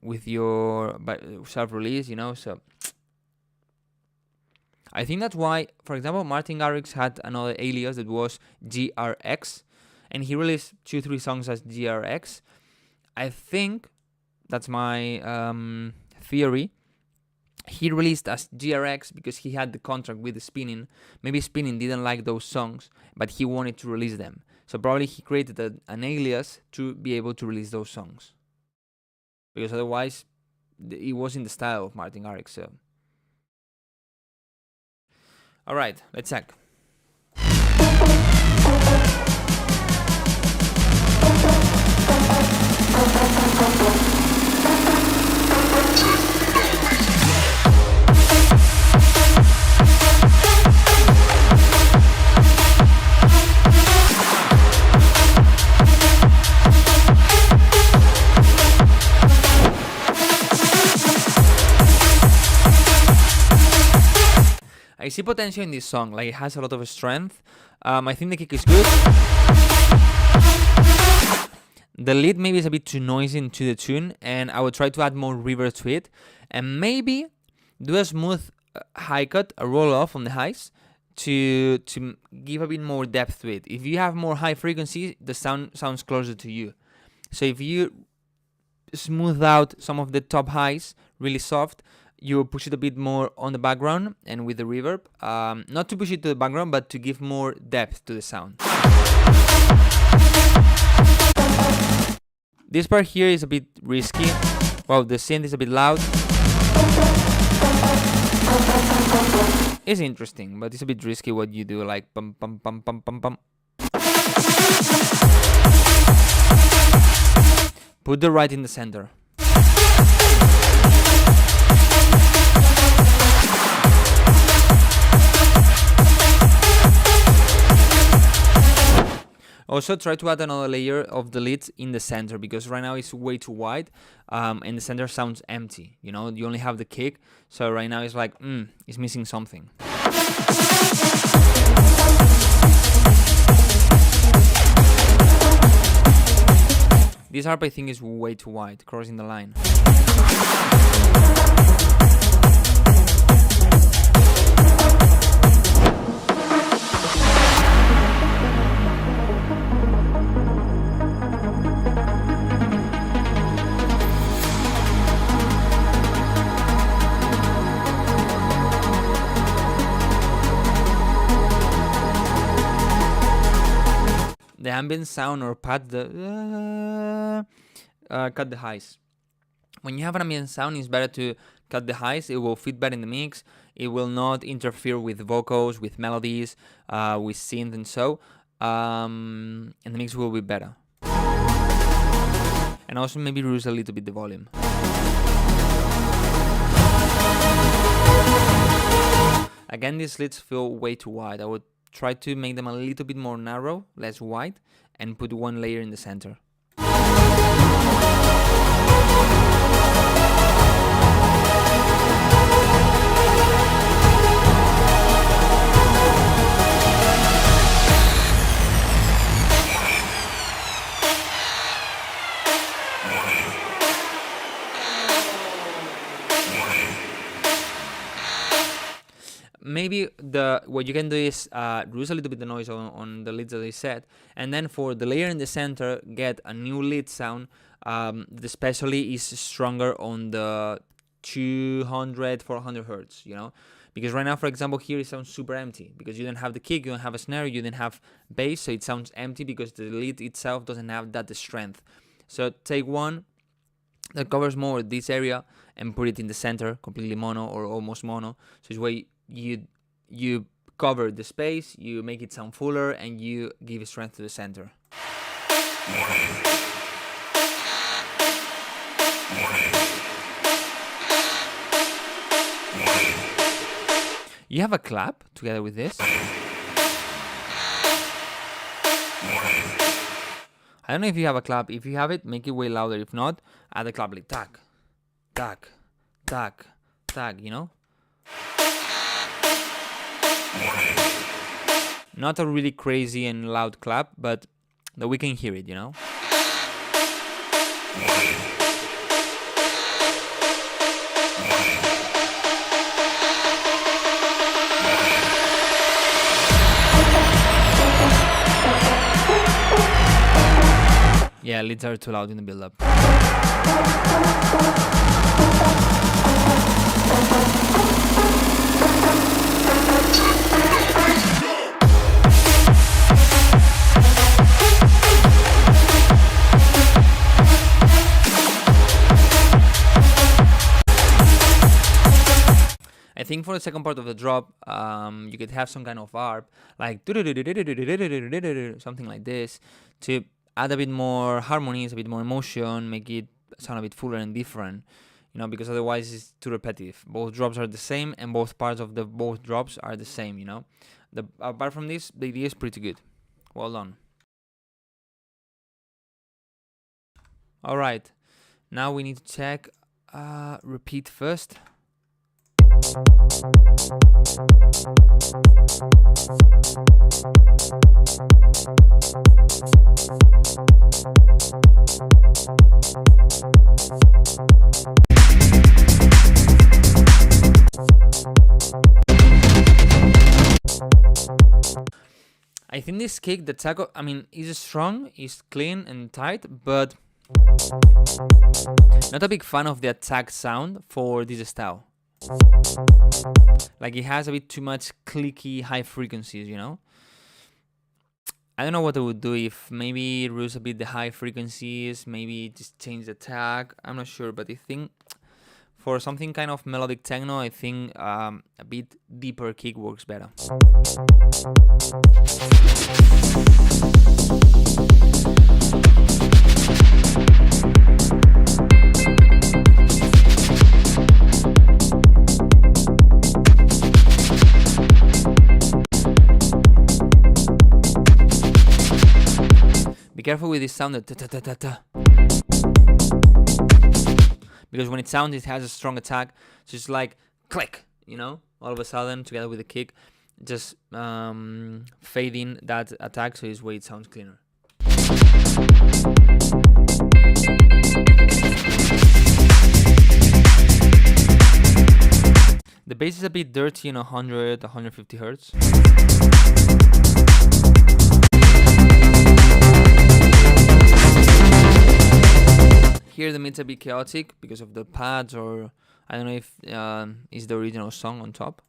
with your self-release, you know. So I think that's why, for example, Martin Garrix had another alias that was GRX, and he released 2-3 songs as GRX. I think that's my theory. He released as GRX because he had the contract with the Spinning. Maybe Spinning didn't like those songs, but he wanted to release them. So probably he created an alias to be able to release those songs. Because otherwise, it was in the style of Martin Garrix. So. Alright, let's check. I see potential in this song, like it has a lot of strength. I think the kick is good. The lead maybe is a bit too noisy into the tune, and I will try to add more reverb to it, and maybe do a smooth high cut, a roll off on the highs to give a bit more depth to it. If you have more high frequency, the sound sounds closer to you. So if you smooth out some of the top highs really soft, you push it a bit more on the background and with the reverb. Not to push it to the background, but to give more depth to the sound. This part here is a bit risky. Well, the synth is a bit loud. It's interesting, but it's a bit risky what you do, like pum pum pum pum pum pum. Put the right in the center. Also, try to add another layer of the leads in the center, because right now it's way too wide, and the center sounds empty. You know, you only have the kick, so right now it's like, it's missing something. This harp, I think, is way too wide, crossing the line. The ambient sound or cut the highs. When you have an ambient sound, it's better to cut the highs. It will fit better in the mix. It will not interfere with vocals, with melodies, with synth and so. And the mix will be better. And also maybe reduce a little bit the volume. Again, these slits feel way too wide. I would try to make them a little bit more narrow, less wide, and put one layer in the center. maybe what you can do is reduce a little bit the noise on the leads that I said, and then for the layer in the center, get a new lead sound that especially is stronger on the 200, 400 hertz, you know? Because right now, for example, here it sounds super empty because you don't have the kick, you don't have a snare, you don't have bass, so it sounds empty because the lead itself doesn't have that strength. So take one that covers more this area and put it in the center, completely mono or almost mono. So this way you cover the space, you make it sound fuller, and you give strength to the center. You have a clap together with this. I don't know if you have a clap. If you have it, make it way louder. If not, add a clap like tack, tack, tack, tack, you know? Not a really crazy and loud clap, but that we can hear it, you know? Yeah, leads are too loud in the build-up. I think for the second part of the drop, you could have some kind of ARP, like something like this, to add a bit more harmonies, a bit more emotion, make it sound a bit fuller and different, you know, because otherwise it's too repetitive. Both drops are the same, and both parts of both drops are the same, you know. Apart from this, the idea is pretty good. Well done. Alright, now we need to check repeat first. I think this kick, the taco, I mean, is strong, is clean and tight, but not a big fan of the attack sound for this style. Like, it has a bit too much clicky high frequencies, you know? I don't know what I would do if maybe reduce a bit the high frequencies, maybe just change the tag. I'm not sure, but I think for something kind of melodic techno, I think a bit deeper kick works better. Be careful with this sound, the ta-ta-ta-ta-ta. Because when it sounds, it has a strong attack. So it's like click, you know, all of a sudden together with the kick, just fading that attack, so this way it sounds cleaner. The bass is a bit dirty in 100, 150 hertz. Here the mid's a bit chaotic because of the pads, or I don't know if it's the original song on top.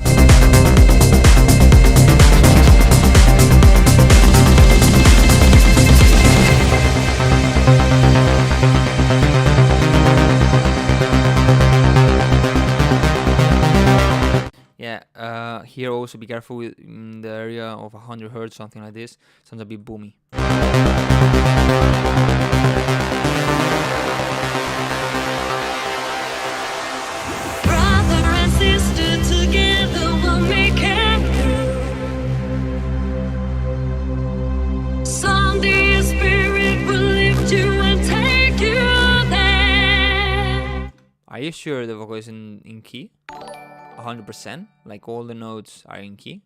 Yeah, here also be careful with in the area of 100 hertz, something like this. Sounds a bit boomy. Brother and sister together will make it through. Someday a spirit will lift you and take you there. Are you sure the vocal is in key? 100%? Like all the notes are in key?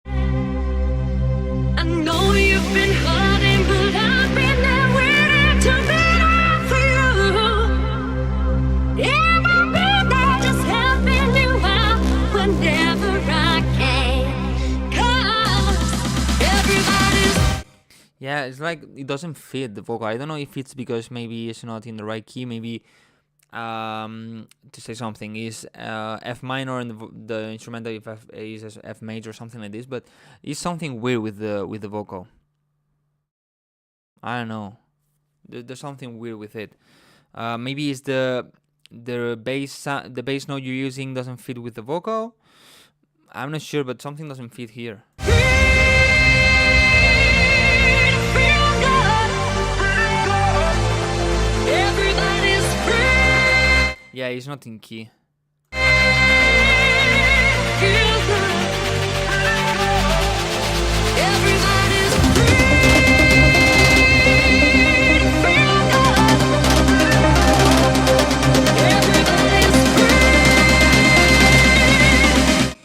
I know you've been hurting, but I've been there waiting to be there for you. Yeah, I'll be there just helping you out whenever Yeah, it's like it doesn't fit the vocal. I don't know if it's because maybe it's not in the right key. Maybe to say something is F minor and the instrumental is F major or something like this. But it's something weird with the vocal. I don't know. There's something weird with it. Maybe it's the bass note you're using doesn't fit with the vocal. I'm not sure, but something doesn't fit here. Yeah, it's not in key.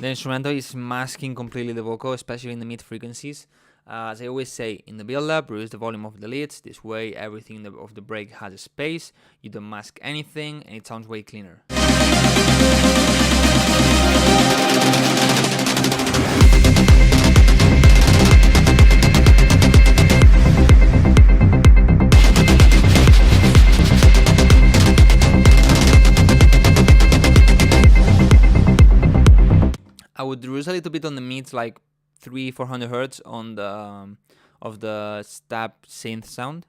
The instrumental is masking completely the vocal, especially in the mid frequencies. As I always say, in the build-up, reduce the volume of the leads. This way, everything of the break has a space. You don't mask anything, and it sounds way cleaner. I would reduce a little bit on the mids, like 300-400 hertz on the of the stab synth sound.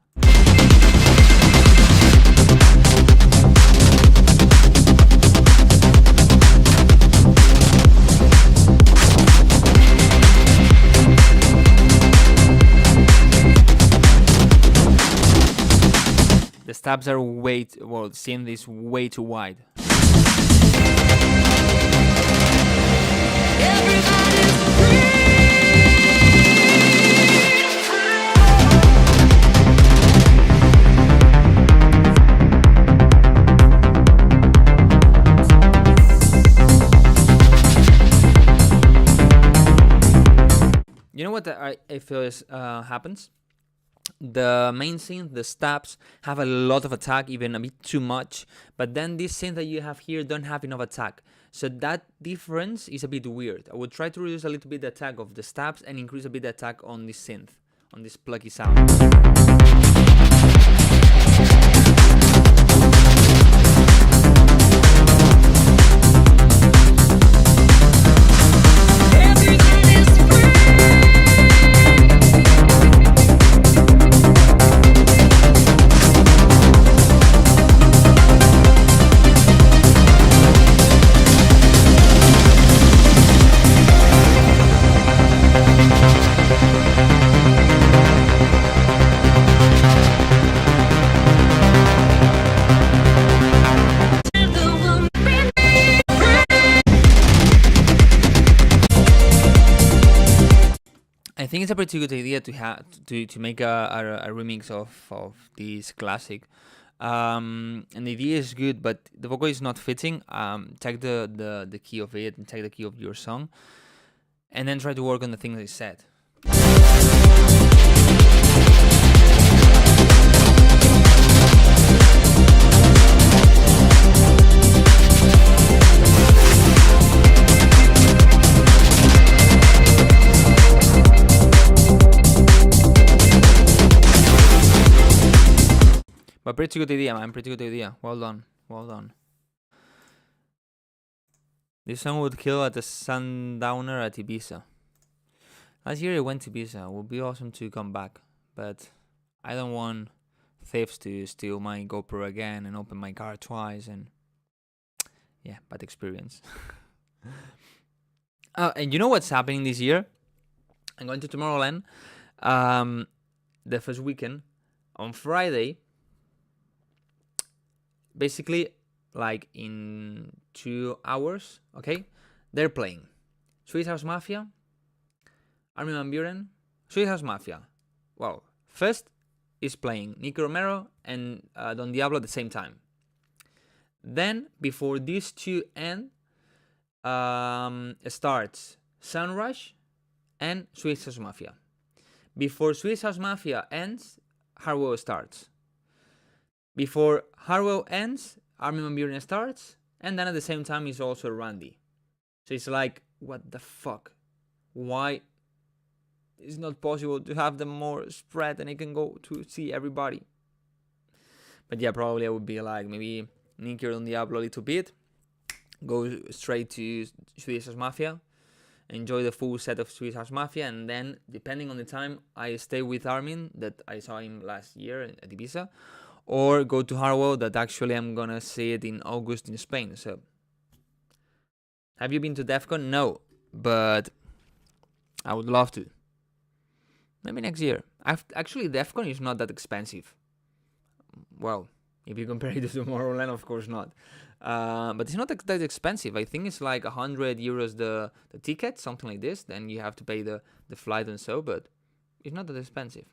The stabs are the synth is way too wide. You know what I feel is happens? The main synth, the stabs, have a lot of attack, even a bit too much. But then this synth that you have here don't have enough attack. So that difference is a bit weird. I would try to reduce a little bit the attack of the stabs and increase a bit the attack on this synth, on this plucky sound. I think it's a pretty good idea to make a remix of this classic, and the idea is good, but the vocal is not fitting. Check the key of it and check the key of your song, and then try to work on the things I said. But pretty good idea, man. Pretty good idea. Well done. Well done. This song would kill at a sundowner at Ibiza. Last year I went to Ibiza. It would be awesome to come back. But I don't want thieves to steal my GoPro again and open my car twice. And yeah, bad experience. And you know what's happening this year? I'm going to Tomorrowland. The first weekend. On Friday, basically, like in 2 hours, okay, they're playing Swiss House Mafia, Armin van Buuren, Swiss House Mafia. Well, first is playing Nicky Romero and Don Diablo at the same time. Then, before these two end, starts Sunrush and Swiss House Mafia. Before Swiss House Mafia ends, Harwell starts. Before Harwell ends, Armin van Buuren starts, and then at the same time is also Randy. So it's like, what the fuck? Why? it's not possible to have them more spread and I can go to see everybody. But yeah, probably I would be like maybe Nicker on Diablo a little bit, go straight to Swedish House Mafia, enjoy the full set of Swedish House Mafia, and then depending on the time I stay with Armin, that I saw him last year at Ibiza, or go to Harwell, that actually I'm gonna see it in August in Spain. So have you been to DEFCON? No, but I would love to. Maybe next year. Actually, DEFCON is not that expensive. Well, if you compare it to Tomorrowland, of course not. But it's not that expensive. I think it's like 100 euros the ticket, something like this. Then you have to pay the flight and so, but it's not that expensive.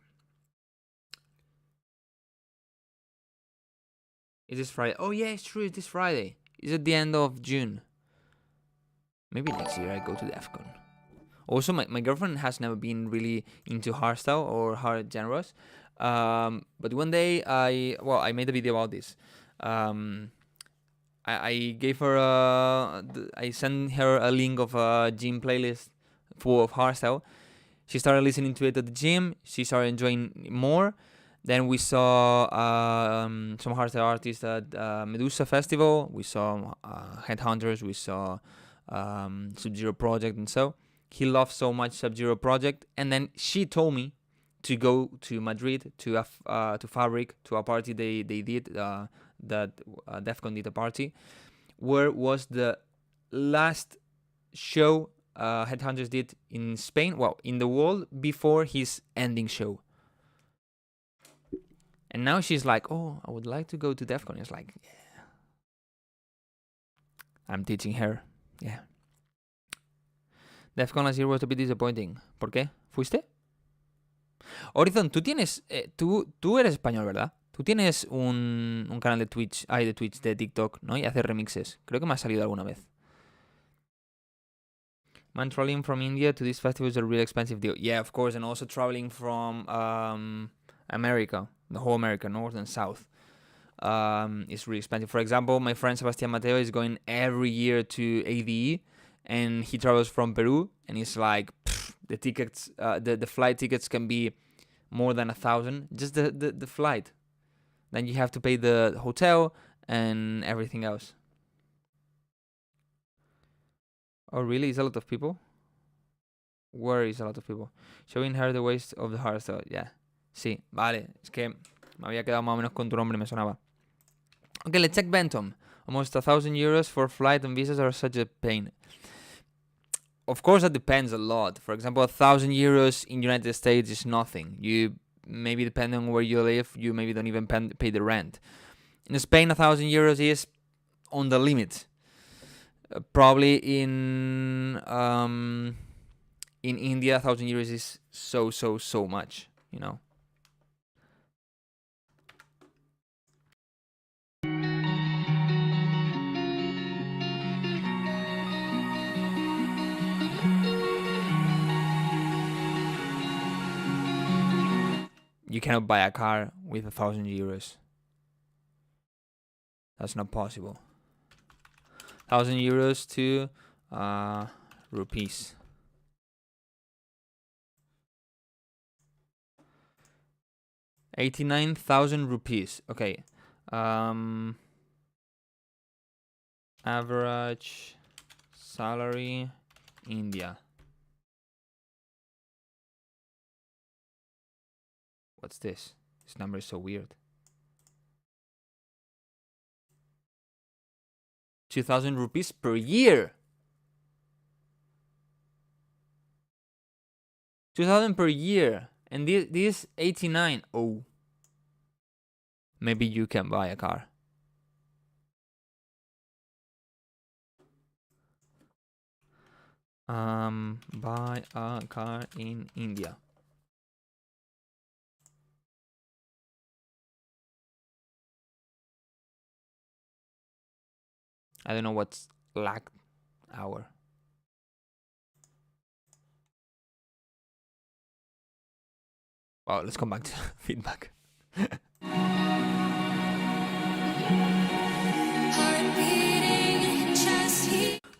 Is this Friday? Oh yeah, it's true, it's this Friday. It's at the end of June. Maybe next year I go to DEFCON. Also, my girlfriend has never been really into hardstyle or hard genres. But one day I made a video about this. I gave her I sent her a link of a gym playlist full of hardstyle. She started listening to it at the gym. She started enjoying it more. Then we saw some hardstyle artists at Medusa Festival. We saw Headhunters. We saw Sub-Zero Project, and so he loves so much Sub-Zero Project. And then she told me to go to Madrid to Fabric, to a party they did that DEFCON did a party, where was the last show Headhunters did in Spain, well, in the world, before his ending show. And now she's like, oh, I would like to go to DEFCON. It's like, yeah. I'm teaching her. Yeah. DEFCON last year was a bit disappointing. ¿Por qué? ¿Fuiste? Horizon, tú tienes... tú eres español, ¿verdad? Tú tienes un canal de Twitch, de TikTok, ¿no? Y haces remixes. Creo que me ha salido alguna vez. Man, traveling from India to this festival is a really expensive deal. Yeah, of course. And also traveling from America, the whole America, north and south, is really expensive. For example, my friend Sebastian Mateo is going every year to ADE, and he travels from Peru, and it's like the tickets, the flight tickets can be more than 1,000, just the flight. Then you have to pay the hotel and everything else. Oh, really? Is a lot of people? Where is a lot of people? Showing her the waist of the hardstyle. Yeah. Sí, vale. Es que me había quedado más o menos con tu nombre, me sonaba. Okay, let's check Bentham. Almost 1,000 euros for flight and visas are such a pain. Of course, that depends a lot. For example, 1,000 euros in United States is nothing. You maybe, depending on where you live, you maybe don't even pay the rent. In Spain, 1,000 euros is on the limit. Probably in India, 1,000 euros is so much, you know. You cannot buy a car with 1,000 euros. That's not possible. 1,000 euros to rupees. $89,000 rupees. Okay. Average salary India. What's this? This number is so weird. 2,000 rupees per year. 2,000 per year. And this 89. Oh. Maybe you can buy a car. Buy a car in India. I don't know what's lakh hour. Well, let's come back to feedback.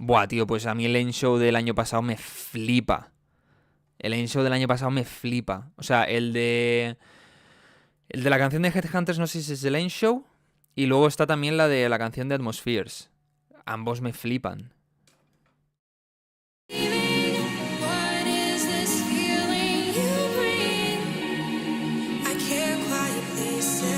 Buah, tío, pues a mí el End Show del año pasado me flipa. El End Show del año pasado me flipa. O sea, el de la canción de Headhunters no sé si es el End Show. Y luego está también la de la canción de Atmospheres. Ambos me flipan. What is this feeling you bring? I can't quietly say.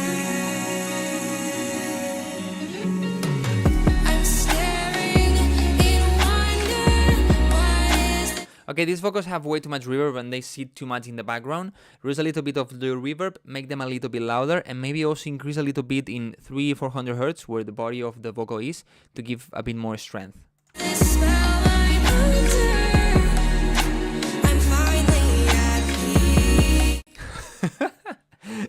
I'm staring in wonder. What is Okay, these vocals have way too much reverb and they sit too much in the background. Reduce a little bit of the reverb, make them a little bit louder, and maybe also increase a little bit in 300-400 Hz, where the body of the vocal is, to give a bit more strength. this spell I'm under? I'm finally at peace.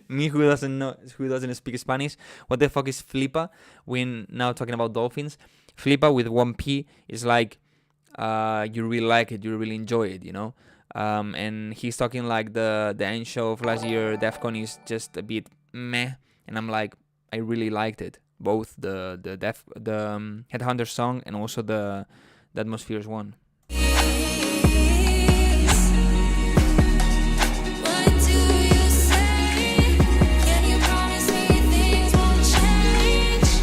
Me who doesn't speak Spanish, what the fuck is flipa? We're now talking about dolphins. Flipa with one P is like you really like it, you really enjoy it, you know. And he's talking like the End Show of last year, DEFCON is just a bit meh, and I'm like, I really liked it, both the Headhunter song and also the Atmospheres one. What do you say? Can you promise me things won't change?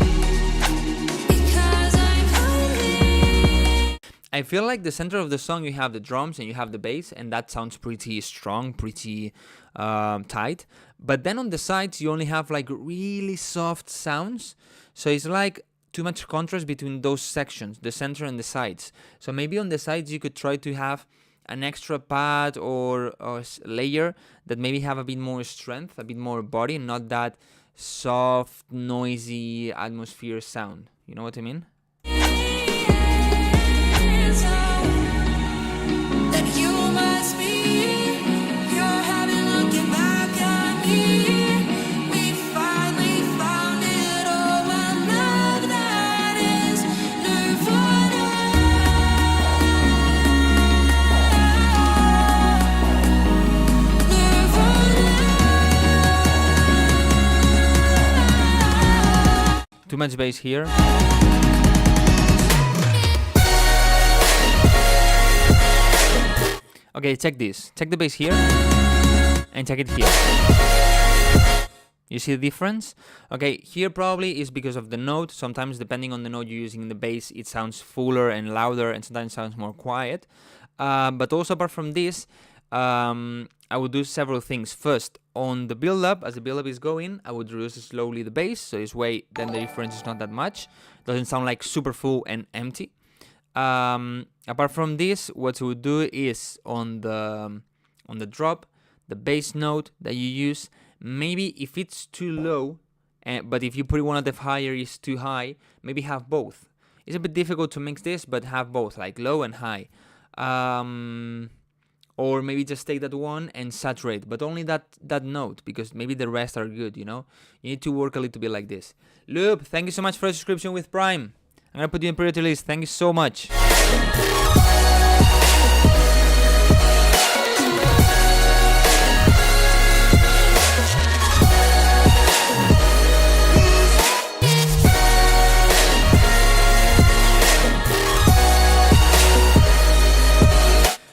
Because I'm hungry. I feel like the center of the song you have the drums and you have the bass, and that sounds pretty strong, pretty tight. But then on the sides you only have like really soft sounds, so it's like too much contrast between those sections, the center and the sides. So maybe on the sides you could try to have an extra pad or layer that maybe have a bit more strength, a bit more body, not that soft, noisy atmosphere sound. You know what I mean? That you must be. You're having looking back at me. We finally found it. Oh, well, love that is nirvana. Nirvana. Too much bass here. Okay, check this. Check the bass here and check it here. You see the difference? Okay, here probably is because of the note. Sometimes depending on the note you're using in the bass, it sounds fuller and louder, and sometimes sounds more quiet. But also apart from this, I would do several things. First, on the build-up, as the build-up is going, I would reduce slowly the bass, so this way then the difference is not that much. Doesn't sound like super full and empty. Apart from this, what you would do is on the drop, the bass note that you use, maybe if it's too low, but if you put it one octave higher is too high, maybe have both. It's a bit difficult to mix this, but have both, like low and high. Or maybe just take that one and saturate, but only that note, because maybe the rest are good, you know? You need to work a little bit like this. Loop, thank you so much for the subscription with Prime. I'm gonna put you in priority list. Thank you so much.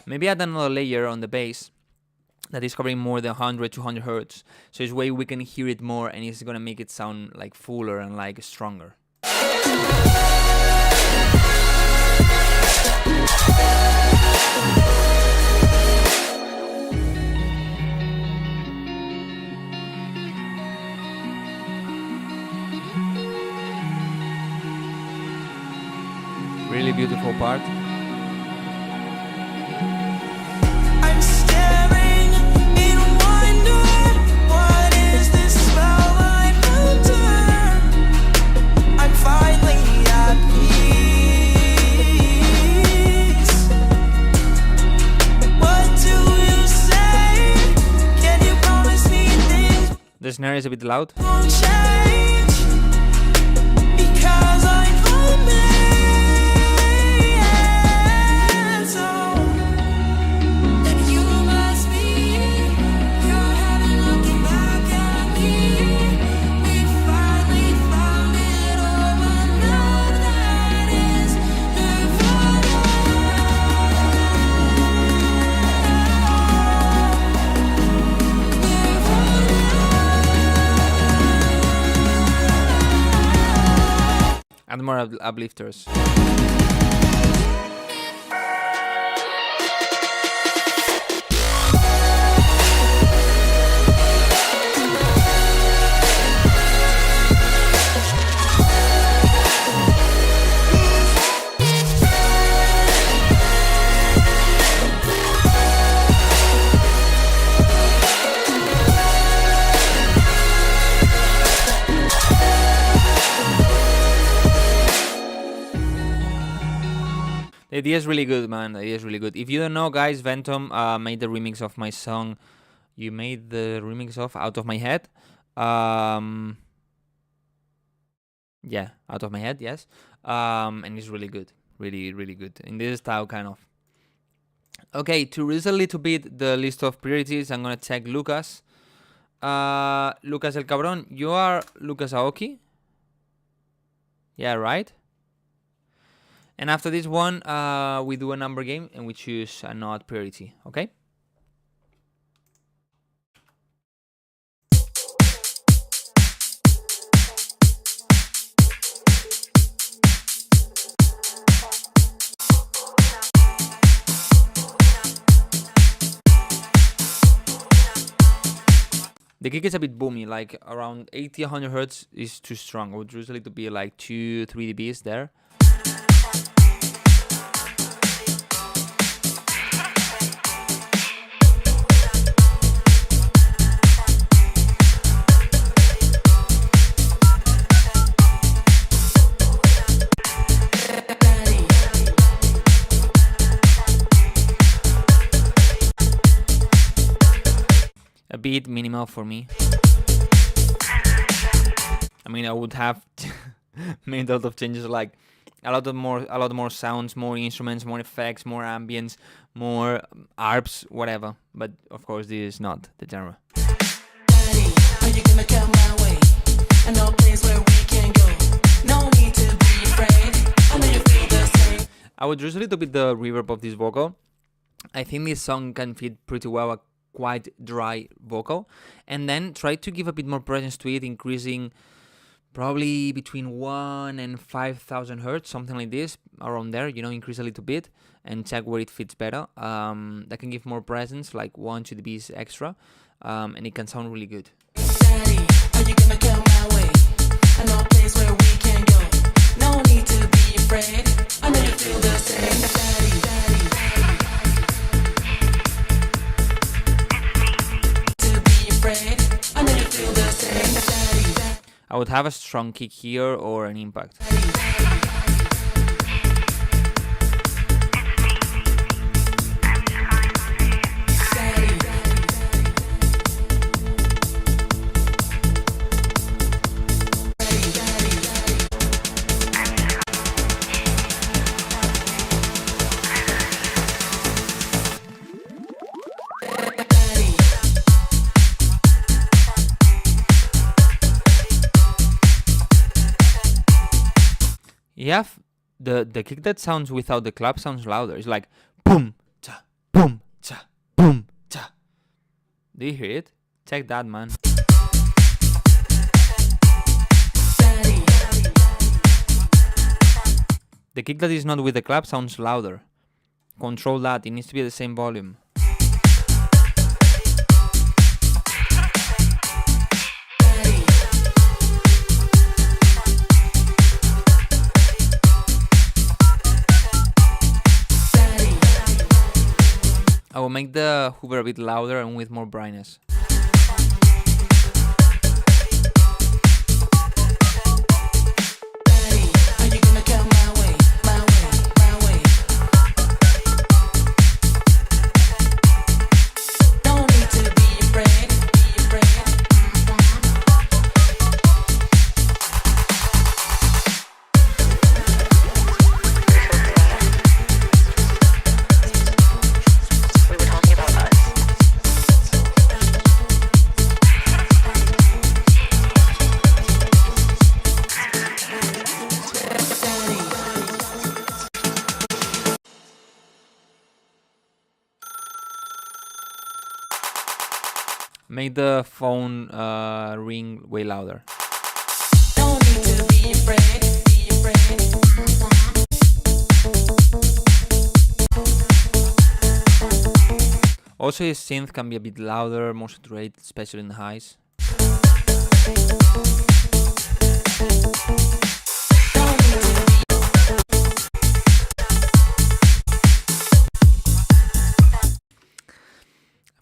Maybe add another layer on the bass that is covering more than 100-200 Hz. So this way we can hear it more, and it's gonna make it sound like fuller and like stronger. Really beautiful part. I'm staring in wonder. What is this spell I'm under? I'm finally at peace. What do you say? Can you promise me things The snare is a bit loud. won't change? Because I'm amazed. That you must be. You're having looking back at me. We finally found it. Oh, I know that is nirvana. more uplifters. The idea is really good, man. The idea is really good. If you don't know, guys, Ventom made the remix of my song. You made the remix of Out of My Head. Yeah, Out of My Head, yes. And it's really good. Really, really good. In this style, kind of. Okay, to raise a little bit the list of priorities, I'm gonna check Lucas. Lucas El Cabron, you are Lucas Aoki? Yeah, right? And after this one, we do a number game and we choose a not priority, okay? The kick is a bit boomy, like around 80-100 hertz is too strong. I would usually to be like 2-3 dBs there. A bit minimal for me. I mean, I would have made a lot of changes, like a lot more sounds, more instruments, more effects, more ambience, more arps, whatever. But of course, this is not the genre. Are you gonna come my way? I know a place where we can go. No need to be afraid. I know you feel the same. I would reduce a little bit the reverb of this vocal. I think this song can fit pretty well a quite dry vocal, and then try to give a bit more presence to it, increasing probably between 1 and 5,000 hertz, something like this, around there, you know, increase a little bit and check where it fits better. That can give more presence, like 1-2 dBs extra, and it can sound really good. Daddy, are you gonna come my way? I know a place where we can go. No need to be afraid. I know you feel the same. Daddy, daddy, to be afraid. I know you feel the same. Daddy, daddy. I would have a strong kick here or an impact. Yeah, the kick that sounds without the clap sounds louder. It's like boom cha boom cha boom cha. Do you hear it? Check that, man. The kick that is not with the clap sounds louder. Control that. It needs to be at the same volume. I will make the hoover a bit louder and with more brightness. Are you gonna come my way? My way, my way. No need to be afraid, be afraid. We were talking about us. Make the phone ring way louder. No need to be afraid, be afraid. Also, his synth can be a bit louder, more saturated, especially in the highs.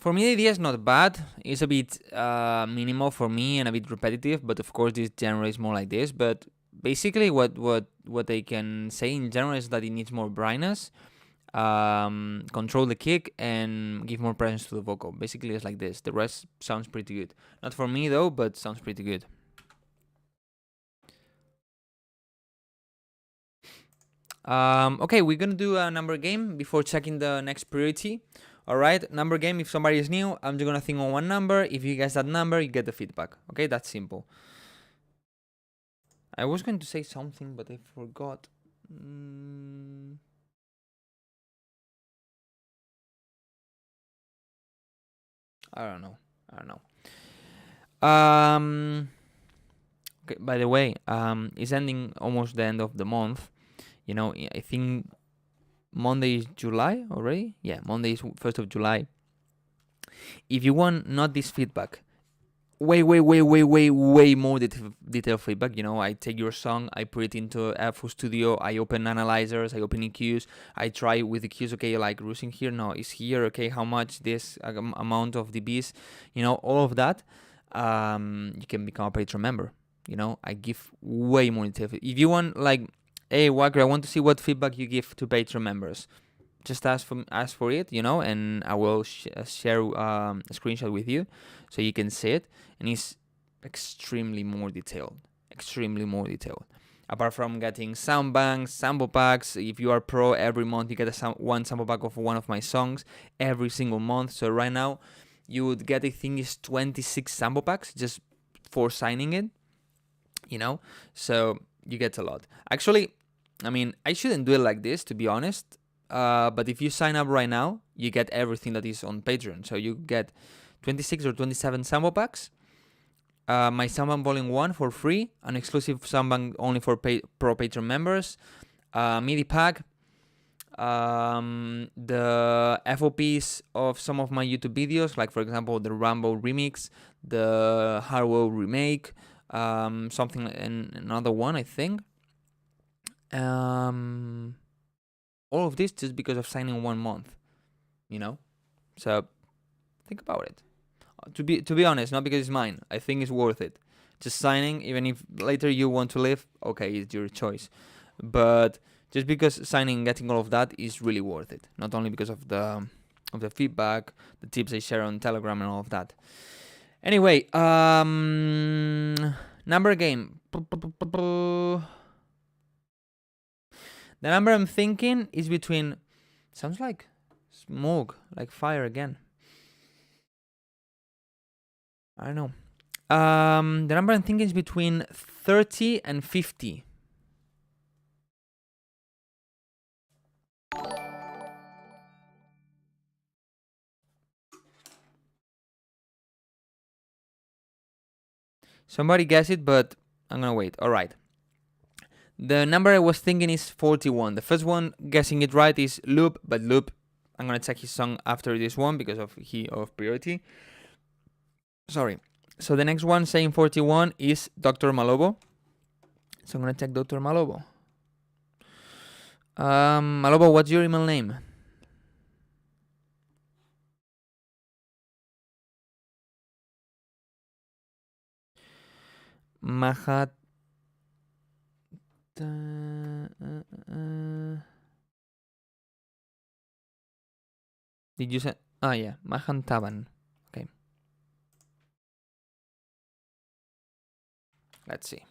For me, the idea is not bad. It's a bit minimal for me and a bit repetitive, but of course, this genre is more like this. But basically, what I can say in general is that it needs more brightness, control the kick, and give more presence to the vocal. Basically, it's like this. The rest sounds pretty good. Not for me though, but sounds pretty good. Okay, we're gonna do a number game before checking the next priority. Alright, number game. If somebody is new, I'm just gonna think on one number. If you guess that number, you get the feedback. Okay, that's simple. I was going to say something, but I forgot. I don't know. Okay, by the way, it's ending almost the end of the month. You know, I think Monday is July already. Yeah, Monday is 1st of July. If you want not this feedback, way more detailed feedback. You know, I take your song, I put it into FL Studio, I open analyzers, I open EQs, I try with EQs. Okay, like Rusing here, no, it's here. Okay, how much this amount of dBs? You know, all of that. You can become a Patreon member. You know, I give way more detail. If you want, like, hey, Wildcrow, I want to see what feedback you give to Patreon members. Just ask for it, you know, and I will share a screenshot with you so you can see it. And it's extremely more detailed. Apart from getting sound banks, sample packs, if you are pro, every month you get one sample pack of one of my songs every single month. So right now you would get, I think it's 26 sample packs just for signing it, you know. So you get a lot. Actually, I mean, I shouldn't do it like this, to be honest. But if you sign up right now, you get everything that is on Patreon. So you get 26 or 27 sample packs, my Soundbank Volume 1 for free, an exclusive Soundbank only for pro Patreon members, MIDI pack, the FOPs of some of my YouTube videos, like for example the Rambo remix, the Harwell remake, something and another one, I think. All of this just because of signing 1 month, you know. So think about it. To be honest, not because it's mine. I think it's worth it. Just signing, even if later you want to leave, okay, it's your choice. But just because signing, getting all of that is really worth it. Not only because of the feedback, the tips I share on Telegram and all of that. Anyway, number game. The number I'm thinking is between, sounds like smoke, like fire again. I don't know. The number I'm thinking is between 30 and 50. Somebody guess it, but I'm gonna wait. All right. The number I was thinking is 41. The first one guessing it right is Loop, but Loop, I'm gonna check his song after this one because of priority. Sorry. So the next one saying 41 is Dr. Malobo. So I'm gonna check Dr. Malobo. Malobo, what's your email name? Mahat. Did you say? Ah, yeah, Mahantaban. Okay. Let's see.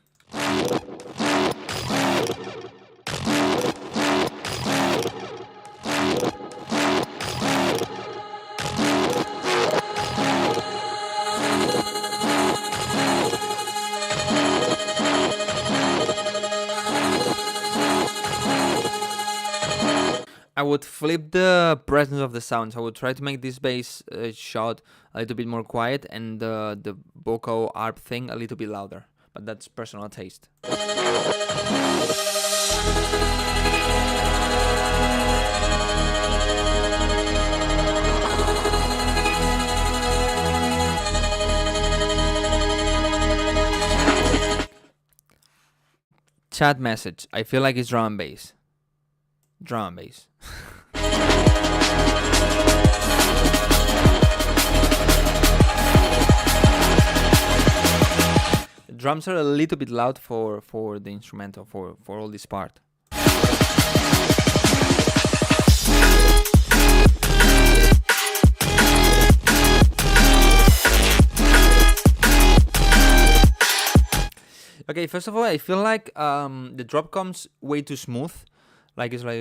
I would flip the presence of the sounds. I would try to make this bass shot a little bit more quiet and the vocal arp thing a little bit louder. But that's personal taste. Chat message. I feel like it's drum and bass. Drum and bass. The drums are a little bit loud for the instrumental, for all this part. Okay, first of all, I feel like the drop comes way too smooth. Like it's like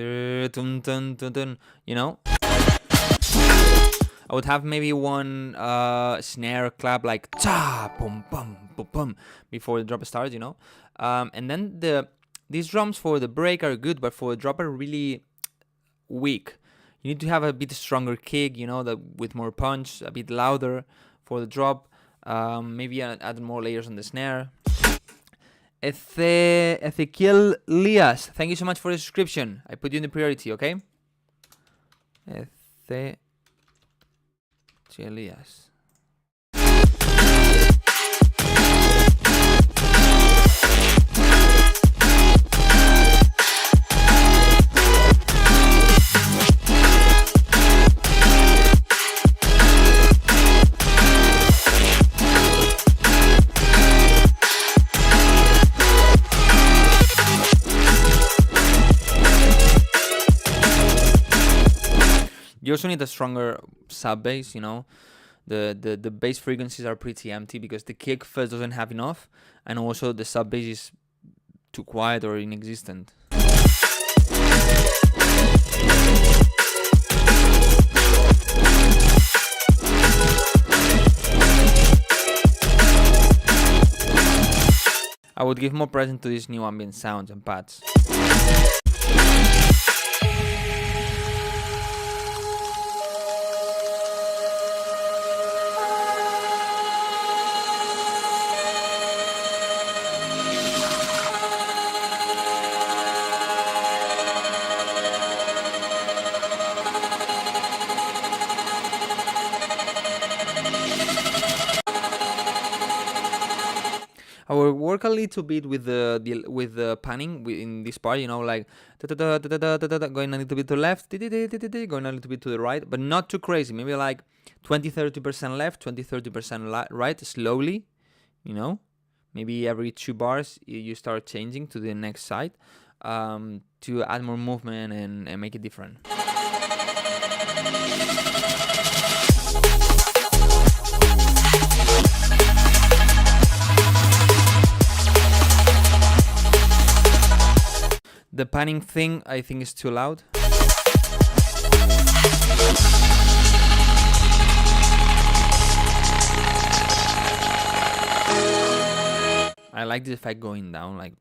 dun, dun, dun, dun, you know? I would have maybe one snare clap like ta pum pum pum pum before the drop starts, you know? And then these drums for the break are good, but for the drop are really weak. You need to have a bit stronger kick, you know, with more punch, a bit louder for the drop. Maybe add more layers on the snare. Ezequiel Lias, thank you so much for the subscription. I put you in the priority, okay? Ezequiel Lias. You also need a stronger sub bass, you know. The bass frequencies are pretty empty because the kick first doesn't have enough, and also the sub bass is too quiet or inexistent. I would give more presence to these new ambient sounds and pads. I will work a little bit with the panning in this part, you know, like going a little bit to the left, going a little bit to the right, but not too crazy. Maybe like 20-30% left, 20-30% right, slowly, you know. Maybe every 2 bars you start changing to the next side to add more movement and make it different. The panning thing, I think, is too loud. I like the effect going down, like.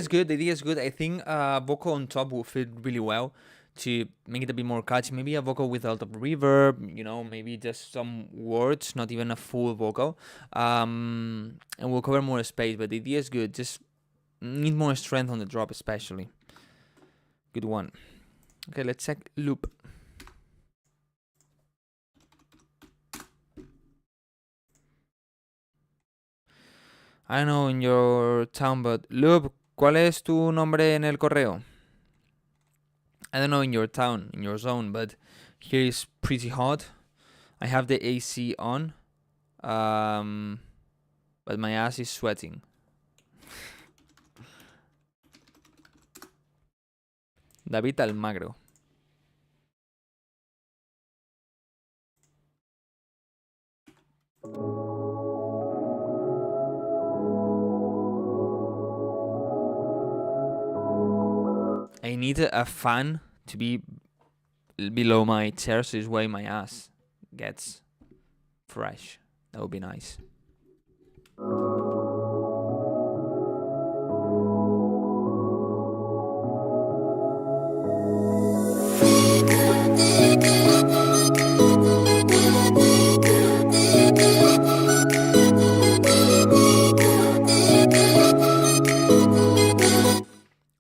The idea is good. I think vocal on top will fit really well to make it a bit more catchy. Maybe a vocal with a lot of reverb, you know, maybe just some words, not even a full vocal. And we'll cover more space, but the idea is good. Just need more strength on the drop, especially. Good one. Okay, let's check loop. I don't know in your town, but loop, ¿cuál es tu nombre en el correo? I don't know in your town, in your zone, but here is pretty hot. I have the AC on, but my ass is sweating. David Almagro. I need a fan to be below my chair, so this way my ass gets fresh. That would be nice.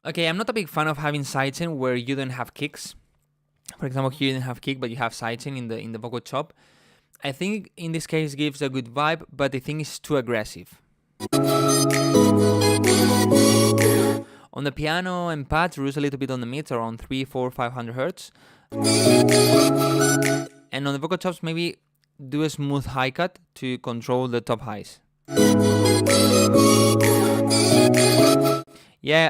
Okay, I'm not a big fan of having sidechain where you don't have kicks. For example, here you don't have kick, but you have sidechain in the vocal chop. I think in this case gives a good vibe, but I think it's too aggressive. On the piano and pads, reduce a little bit on the mids, around 300, 400, 500 hertz. And on the vocal chops, maybe do a smooth high cut to control the top highs. Yeah,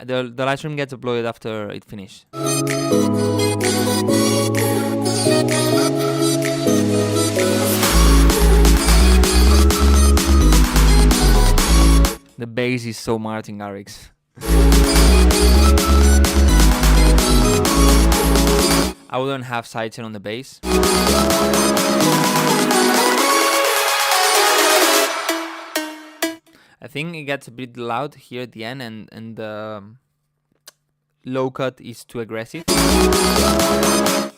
the live stream gets uploaded after it finished. The bass is so Martin Garrix. I wouldn't have sidechain on the bass. I think it gets a bit loud here at the end, and the low cut is too aggressive.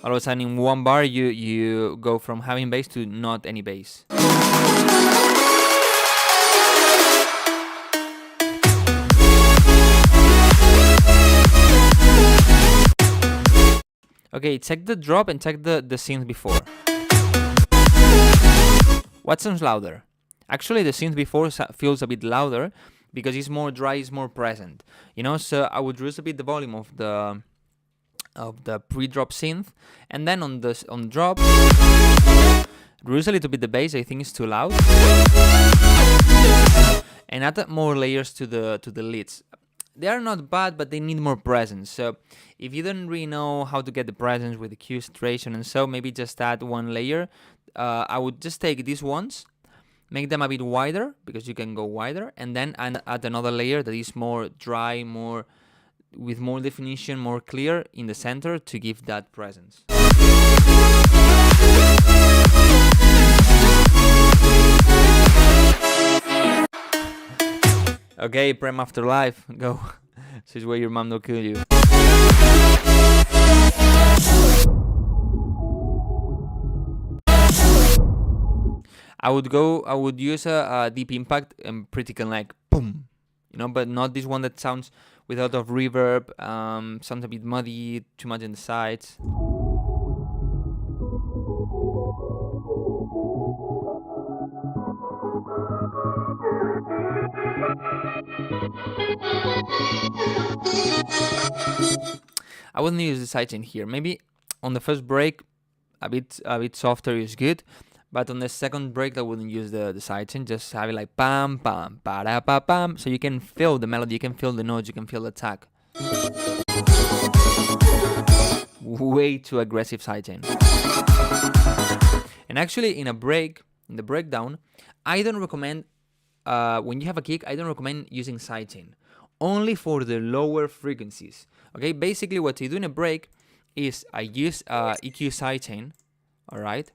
All of a sudden, in one bar, you go from having bass to not any bass. Okay, check the drop and check the synth before. What sounds louder? Actually, the synth before feels a bit louder because it's more dry, it's more present. You know, so I would reduce a bit the volume of the pre-drop synth, and then on the drop, reduce a little bit the bass. I think it's too loud, and add more layers to the leads. They are not bad, but they need more presence. So if you don't really know how to get the presence with the Q saturation and so, maybe just add one layer. I would just take these ones, make them a bit wider, because you can go wider, and then add another layer that is more dry, with more definition, more clear in the center to give that presence. Okay, Prem Afterlife, go. This is where your mom don't kill you. I would use a deep impact and pretty kind of like boom, you know, but not this one that sounds with a lot of reverb, sounds a bit muddy, too much in the sides. I wouldn't use the sidechain here. Maybe on the first break, a bit softer is good, but on the second break, I wouldn't use the sidechain. Just have it like pam pam pa da pa pam, so you can feel the melody, you can feel the notes, you can feel the attack. Way too aggressive sidechain. And actually, in the breakdown, I don't recommend. When you have a kick, I don't recommend using sidechain. Only for the lower frequencies. Okay, basically what you do in a break is I use EQ sidechain, alright,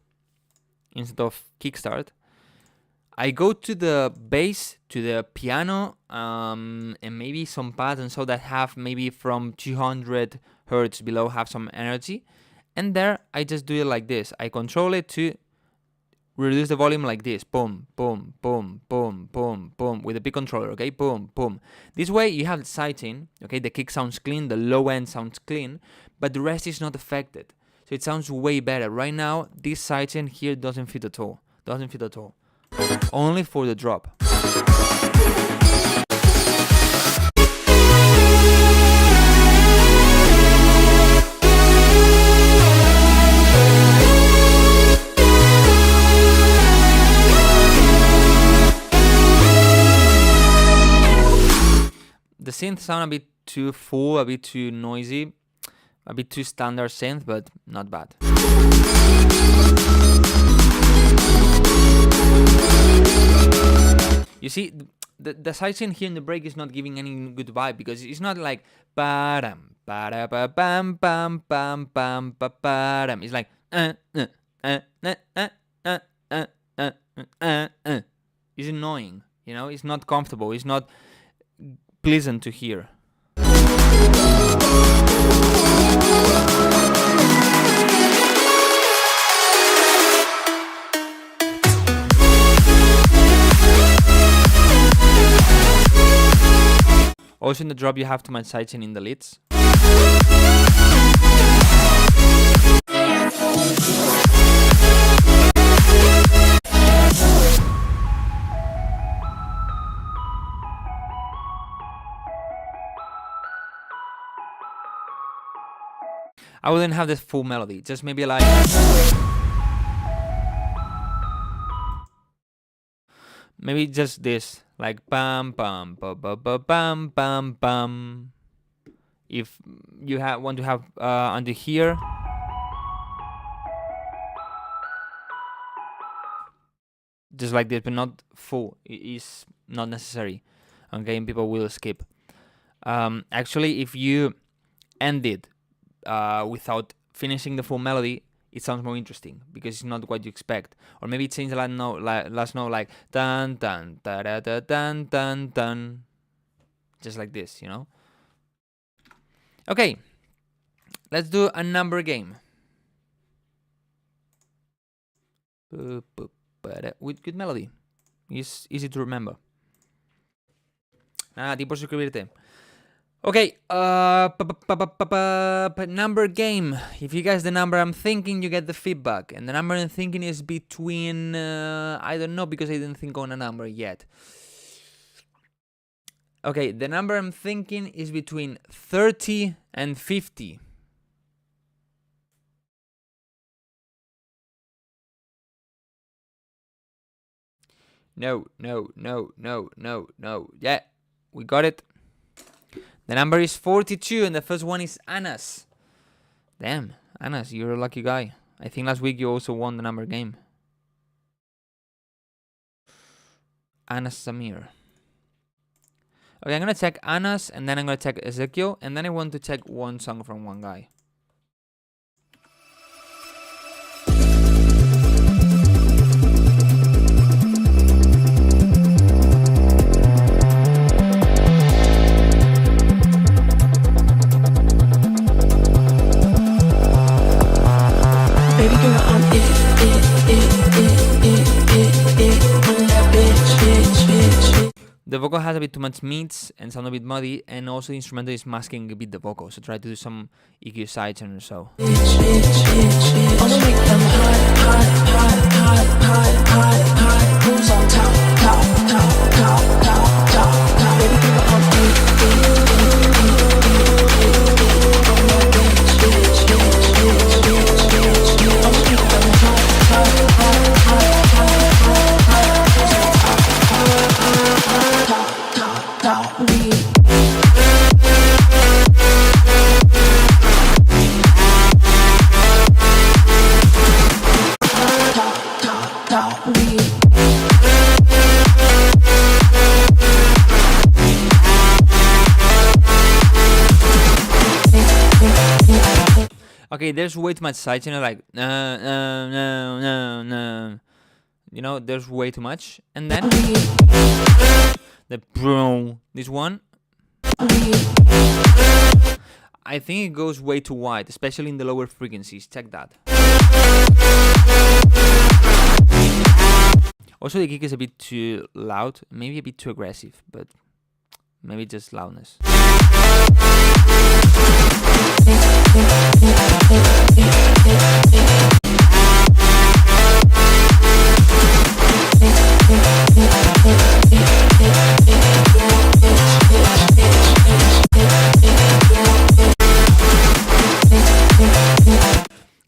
instead of kickstart. I go to the bass, to the piano, and maybe some pads and so that have maybe from 200 hertz below have some energy. And there I just do it like this. I control it to reduce the volume like this. Boom, boom, boom, boom, boom, boom. With a big controller, okay? Boom, boom. This way you have the sidechain, okay? The kick sounds clean, the low end sounds clean, but the rest is not affected. So it sounds way better. Right now, this sidechain here doesn't fit at all. Doesn't fit at all. Only for the drop. The synth sound a bit too full, a bit too noisy, a bit too standard synth, but not bad. You see, the sidechain here in the break is not giving any good vibe, because it's not like ba-dum, ba-da-ba-bam, bam, bam, bam, ba-ba-dum. It's like It's annoying, you know. It's not comfortable. It's not pleasant to hear. Also in the drop, you have too much sidechain in the leads. I wouldn't have the full melody, just maybe like maybe just this, like bam bam ba ba ba bam bam bam. If you want to have under here, just like this, but not full. It is not necessary. Okay, and people will skip. Actually, if you end it without finishing the full melody, it sounds more interesting, because it's not what you expect. Or maybe change the last note, like dun dun da da da dun dun dun, just like this, you know. Okay, let's do a number game with good melody. It's easy to remember. Nada, a ti por suscribirte. Okay, number game. If you guess the number I'm thinking, you get the feedback. And the number I'm thinking is between, I don't know, because I didn't think on a number yet. Okay, the number I'm thinking is between 30 and 50. No. Yeah, we got it. The number is 42, and the first one is Anas. Damn, Anas, you're a lucky guy. I think last week you also won the number game. Anas Samir. Okay, I'm gonna check Anas, and then I'm gonna check Ezekiel, and then I want to check one song from one guy. Baby girl, I'm it, I'm that bitch. The vocal has a bit too much meats and sound a bit muddy, and also the instrumental is masking a bit the vocal, so try to do some EQ sidechain or so. I'ma make them hot. Who's on top? Baby girl, I'm Okay, there's way too much sidechain, like no. You know, there's way too much. And then the bro, this one, I think it goes way too wide, especially in the lower frequencies. Check that. Also, the kick is a bit too loud, maybe a bit too aggressive, but maybe just loudness.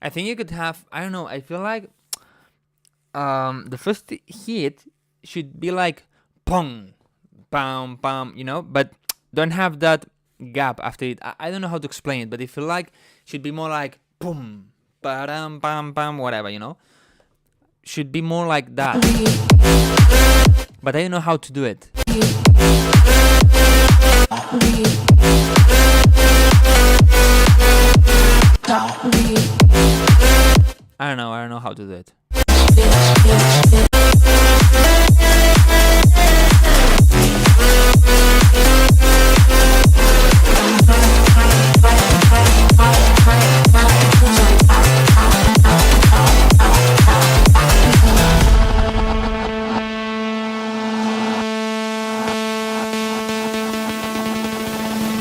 I think you could have, I don't know, I feel like the first hit should be like pong, bam, bam, you know, but don't have that gap after it. I don't know how to explain it, but I feel like it should be more like boom, ba-dam, bam, bam, whatever, you know. Should be more like that. but I don't know how to do it. I don't know how to do it.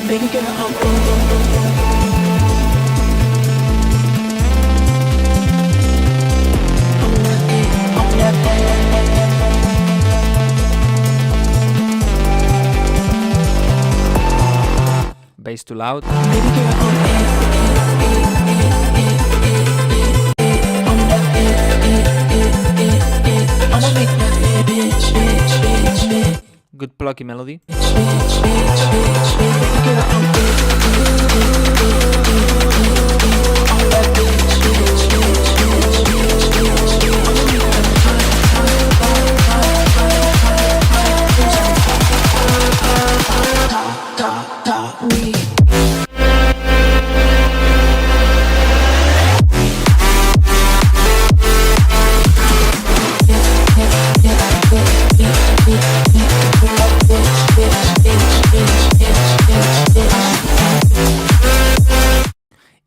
Baby girl, I'm boom, boom, boom, boom. I'm that Bass too loud. baby girl, I'ma make that bitch. Good plucky melody.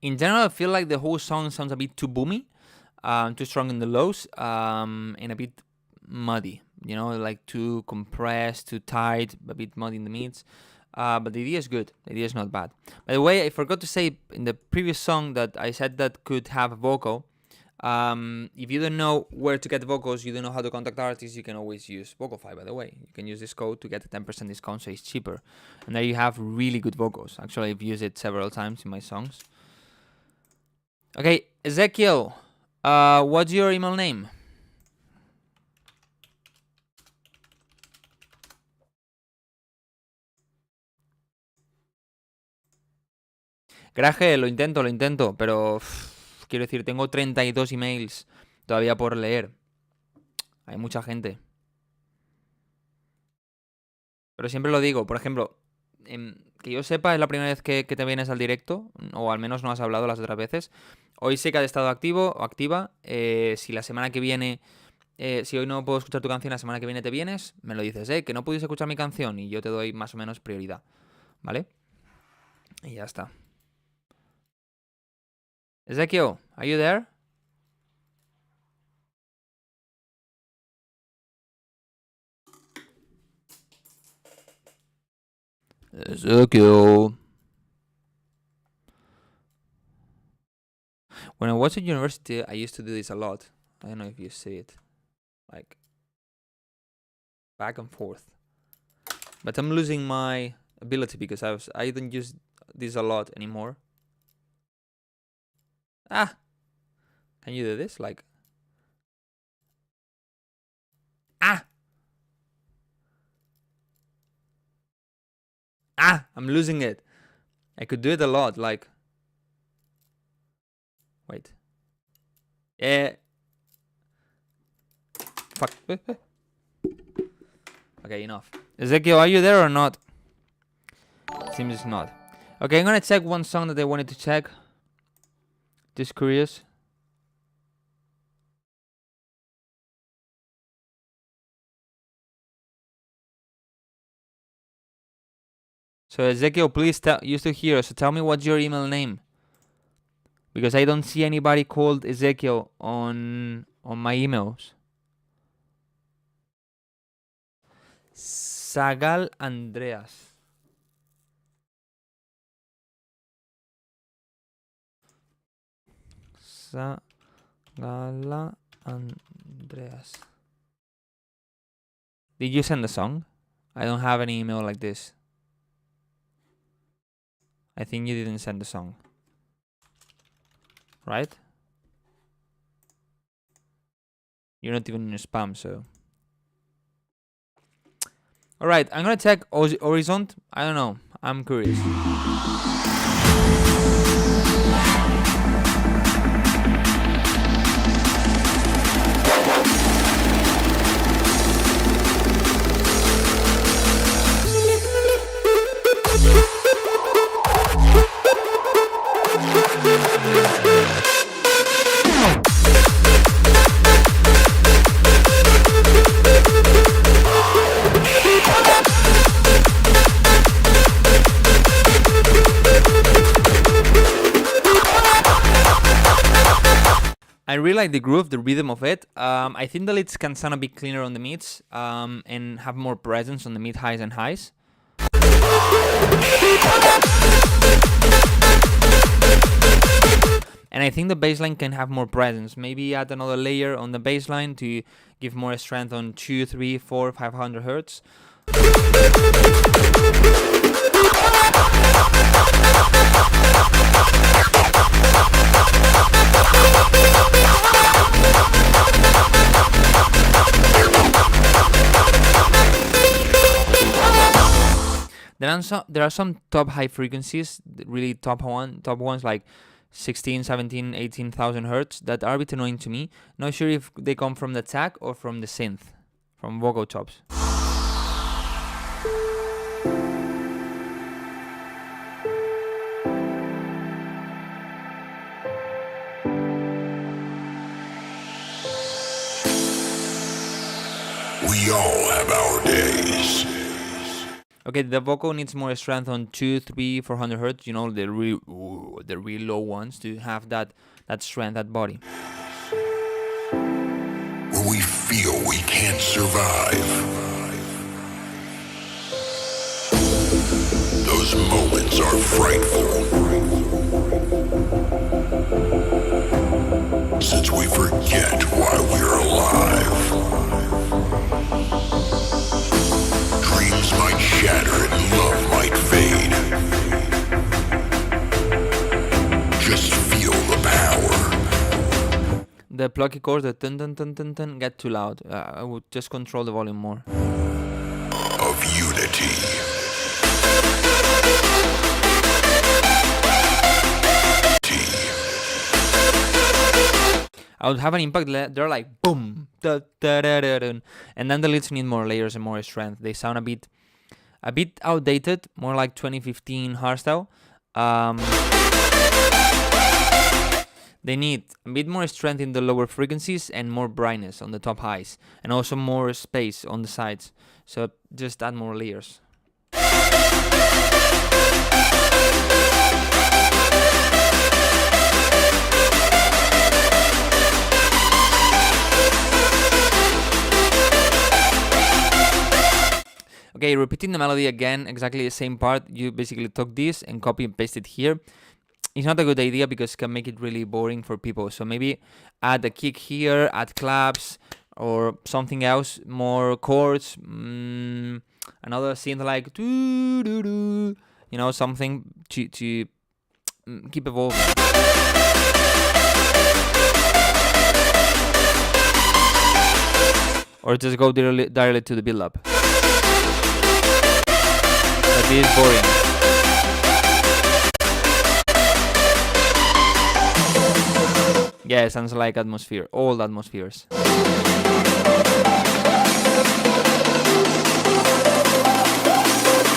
In general, I feel like the whole song sounds a bit too boomy, too strong in the lows, and a bit muddy. You know, like too compressed, too tight, a bit muddy in the mids. But the idea is good. The idea is not bad. By the way, I forgot to say in the previous song that I said that could have a vocal. If you don't know where to get vocals, you don't know how to contact artists, you can always use Vocalfy, by the way. You can use this code to get a 10% discount, so it's cheaper. And there you have really good vocals. Actually, I've used it several times in my songs. Okay, Ezekiel, what's your email name? Graje, lo intento, pero quiero decir, tengo 32 emails todavía por leer. Hay mucha gente. Pero siempre lo digo, por ejemplo, que yo sepa, es la primera vez que te vienes al directo, o al menos no has hablado las otras veces. Hoy sé que has estado activo o activa. Si la semana que viene, si hoy no puedo escuchar tu canción, la semana que viene te vienes, me lo dices, que no pudiste escuchar mi canción, y yo te doy más o menos prioridad, ¿vale? Y ya está. Ezekiel, are you there? Ezekiel. When I was at university, I used to do this a lot. I don't know if you see it. Like, back and forth. But I'm losing my ability because I don't use this a lot anymore. Ah! Can you do this? Like... Ah! Ah! I'm losing it. I could do it a lot, like... Wait. Fuck. Okay, enough. Ezekiel, are you there or not? Seems it's not. Okay, I'm gonna check one song that I wanted to check. Just curious. So Ezekiel, please you still here, so tell me what's your email name. Because I don't see anybody called Ezekiel on my emails. Sagal Andreas. Sagala Andreas. Did you send the song? I don't have any email like this. I think you didn't send the song. Right? You're not even in your spam, so... Alright, I'm gonna check Horizon. I don't know. I'm curious. I really like the groove, the rhythm of it. I think the leads can sound a bit cleaner on the mids, and have more presence on the mid highs and highs. And I think the bassline can have more presence. Maybe add another layer on the bassline to give more strength on 2, 3, 4, 500 hertz. There are some top high frequencies, really top ones like 16, 17, 18,000 hertz that are a bit annoying to me. Not sure if they come from the tag or from the synth, from vocal chops. We all have our days. Okay, the vocal needs more strength on 2, 3, 400 hertz. You know, the real low ones to have that strength, that body. When we feel we can't survive. Those moments are frightful. Since we forget why we're alive. Dreams might shatter and love might fade. Just feel the power. The plucky chords, the dun dun dun dun dun, get too loud. I would just control the volume more. Of unity. I would have an impact. They're like boom, da, da, da, da, da, and then the leads need more layers and more strength. They sound a bit outdated, more like 2015 hardstyle. They need a bit more strength in the lower frequencies and more brightness on the top highs, and also more space on the sides. So just add more layers. Okay, repeating the melody again, exactly the same part. You basically took this and copy and paste it here. It's not a good idea because it can make it really boring for people. So maybe add a kick here, add claps or something else, more chords, another synth like doo doo doo, you know, something to keep evolving. Or just go directly to the build-up. But this is boring. Yeah, it sounds like atmosphere, old atmospheres.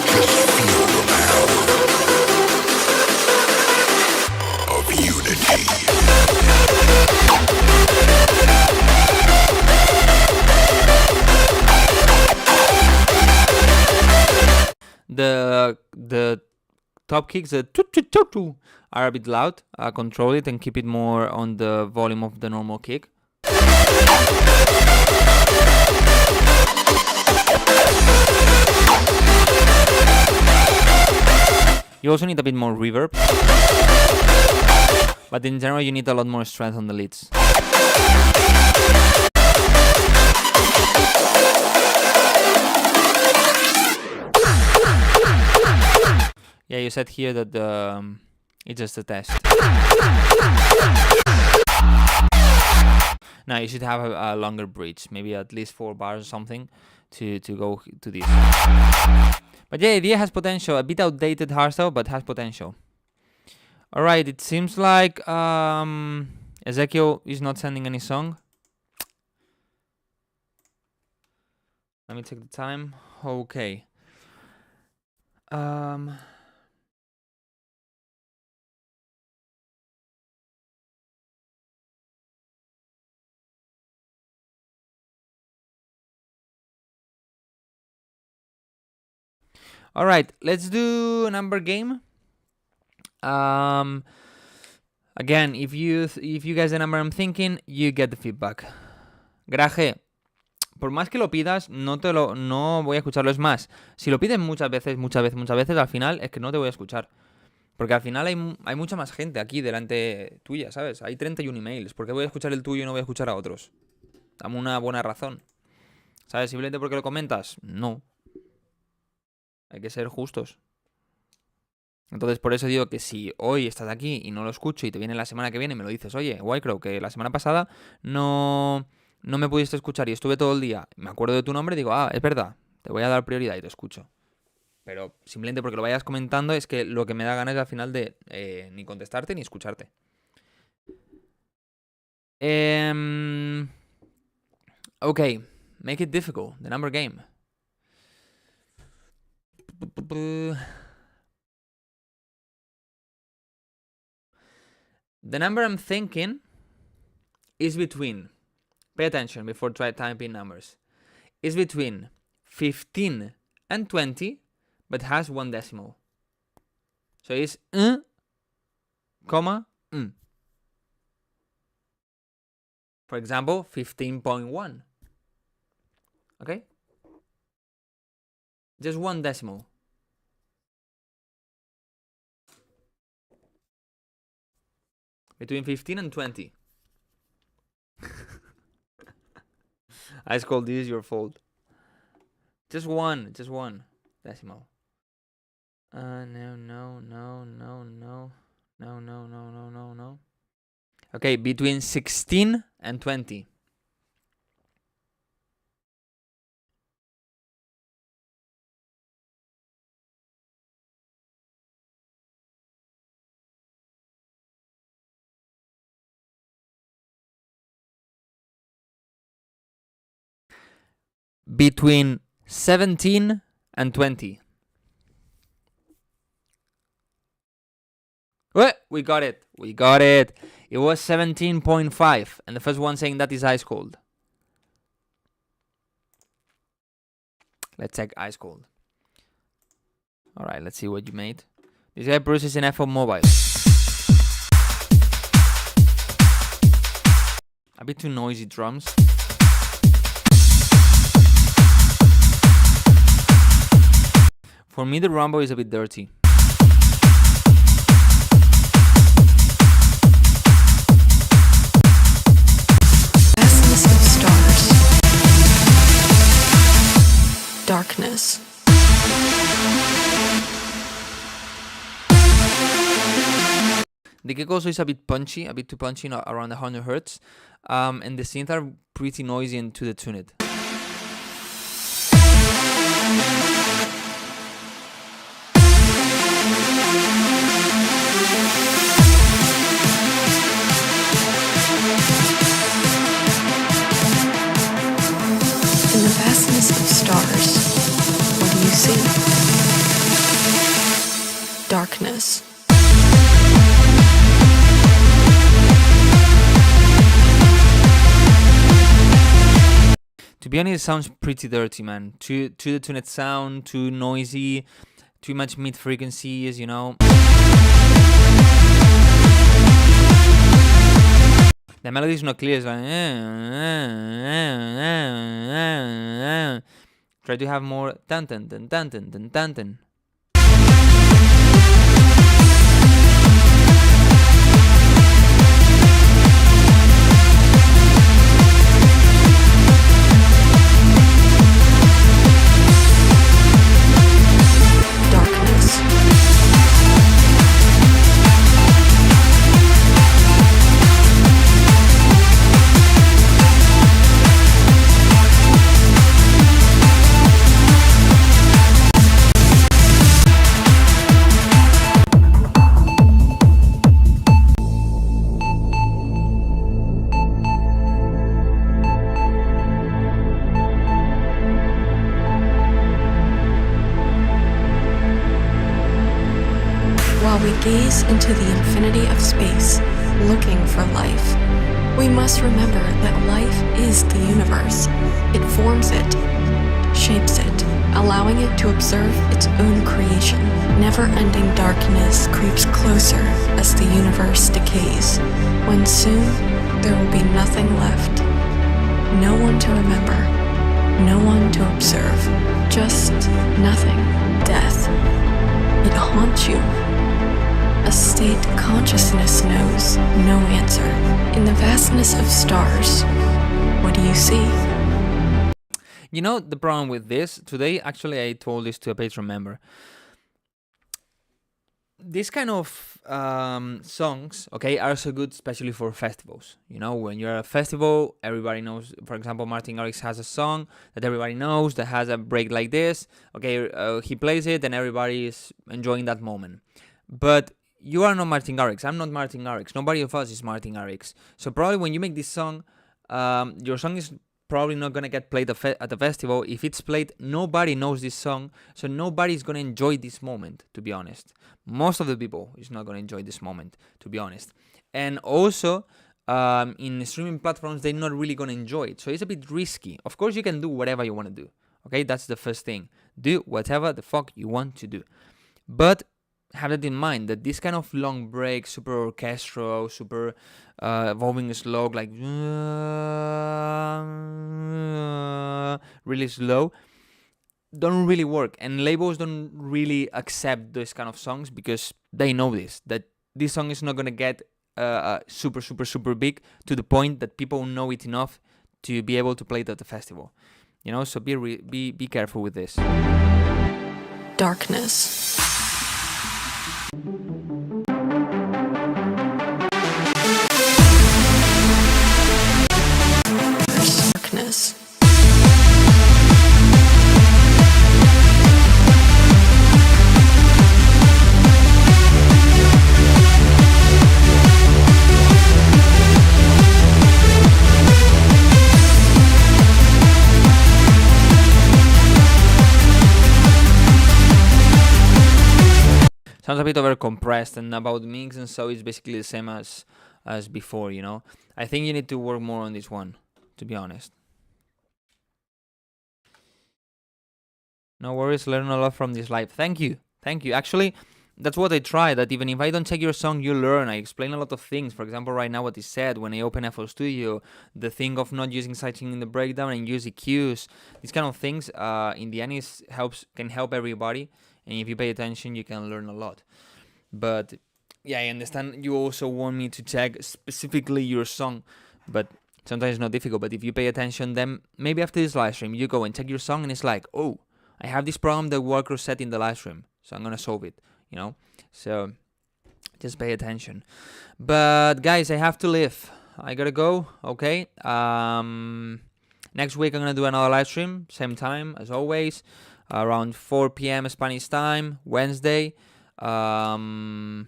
Just feel the power of unity. The top kicks, the tu are a bit loud. Control it and keep it more on the volume of the normal kick. You also need a bit more reverb, but in general you need a lot more strength on the leads. Yeah, you said here that it's just a test. Now you should have a longer bridge, maybe at least 4 bars or something to go to this. But yeah, the idea has potential. A bit outdated hardstyle, but has potential. Alright, it seems like Ezekiel is not sending any song. Let me take the time. Okay. All right, let's do a number game. Again, if you guess the number I'm thinking, you get the feedback. Graje, por más que lo pidas, no voy a escucharlo. Es más, si lo pides muchas veces, al final es que no te voy a escuchar. Porque al final hay mucha más gente aquí delante tuya, ¿sabes? Hay 31 emails. ¿Por qué voy a escuchar el tuyo y no voy a escuchar a otros? Dame una buena razón. ¿Sabes? Simplemente porque lo comentas. No. Hay que ser justos. Entonces, por eso digo que si hoy estás aquí y no lo escucho y te viene la semana que viene y me lo dices, oye, Wildcrow, que la semana pasada no me pudiste escuchar y estuve todo el día, me acuerdo de tu nombre y digo, es verdad, te voy a dar prioridad y te escucho. Pero simplemente porque lo vayas comentando es que lo que me da ganas es al final de ni contestarte ni escucharte. Ok, make it difficult, the number game. The number I'm thinking is between, pay attention before typing numbers, is between 15 and 20, but has one decimal. So it's comma. For example, 15.1. Okay? Just one decimal. Between 15 and 20. Ice Cold, this is your fault. Just one decimal. No. Okay, between 16 and 20. Between 17 and 20. We got it. It was 17.5. And the first one saying that is Ice Cold. Let's check Ice Cold. Alright, let's see what you made. This guy Bruce is an iPhone mobile. A bit too noisy drums. For me, the rumble is a bit dirty. Vastness of stars. Darkness. The kick also is a bit punchy, a bit too punchy, around 100 Hz. And the synths are pretty noisy and to the tuned. In the vastness of stars, what do you see? Darkness. To be honest, it sounds pretty dirty, man. Too the tuned sound, too noisy, too much mid frequencies, you know. The melody is not clear. It's like try to have more tan. While we gaze into the infinity of space, looking for life, we must remember that life is the universe. It forms it, shapes it, allowing it to observe its own creation. Never-ending darkness creeps closer as the universe decays, when soon there will be nothing left. No one to remember, no one to observe, just nothing, death. It haunts you. A state consciousness knows no answer. In the vastness of stars, what do you see? You know the problem with this? Today, actually, I told this to a Patreon member. This kind of songs, okay, are so good, especially for festivals. You know, when you're at a festival, everybody knows. For example, Martin Garrix has a song that everybody knows that has a break like this. Okay, he plays it, and everybody is enjoying that moment. But you are not Martin Garrix. I'm not Martin Garrix. Nobody of us is Martin Garrix. So probably when you make this song, your song is probably not gonna get played at the festival. If it's played, nobody knows this song, so nobody's gonna enjoy this moment, to be honest. Most of the people is not gonna enjoy this moment, to be honest. And also, in streaming platforms, they're not really gonna enjoy it, so it's a bit risky. Of course, you can do whatever you want to do, okay? That's the first thing. Do whatever the fuck you want to do. But have that in mind, that this kind of long break, super orchestral, super evolving slog, like really slow, don't really work. And labels don't really accept this kind of songs because they know that this song is not gonna get super, super, super big to the point that people know it enough to be able to play it at the festival. You know, so be careful with this. Darkness. Darkness. Sounds a bit over compressed, and about mix and so it's basically the same as before, you know. I think you need to work more on this one, to be honest. No worries, learn a lot from this live. Thank you. Actually, that's what I try, that even if I don't check your song, you learn. I explain a lot of things. For example, right now what is said when I open FL Studio, the thing of not using sighting in the breakdown and use EQs, these kind of things, in the end can help everybody. And if you pay attention, you can learn a lot. But yeah, I understand you also want me to check specifically your song, but sometimes it's not difficult. But if you pay attention, then maybe after this live stream, you go and check your song, and it's like, oh, I have this problem that Wildcrow set in the live stream, so I'm gonna solve it, you know? So just pay attention. But guys, I have to leave. I gotta go, okay? Next week I'm gonna do another live stream, same time as always, around 4 p.m. Spanish time, Wednesday. And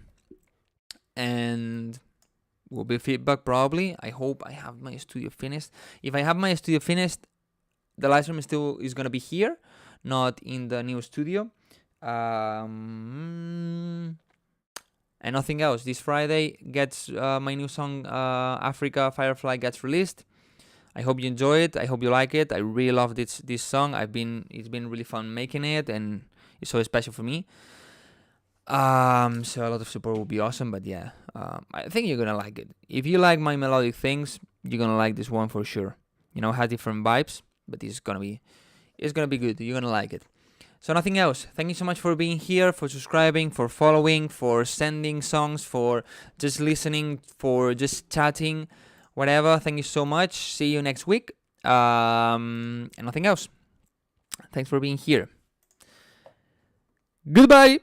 will be feedback probably. I hope I have my studio finished. If I have my studio finished, the live stream is gonna be here, not in the new studio. And nothing else. This Friday gets my new song, Africa Firefly, gets released. I hope you enjoy it. I hope you like it. I really love this song. It's been really fun making it, and it's so special for me. So a lot of support will be awesome. But yeah, I think you're gonna like it. If you like my melodic things, you're gonna like this one for sure. You know, it has different vibes, but it's gonna be good. You're gonna like it. So nothing else. Thank you so much for being here, for subscribing, for following, for sending songs, for just listening, for just chatting. Whatever, thank you so much. See you next week. And nothing else. Thanks for being here. Goodbye.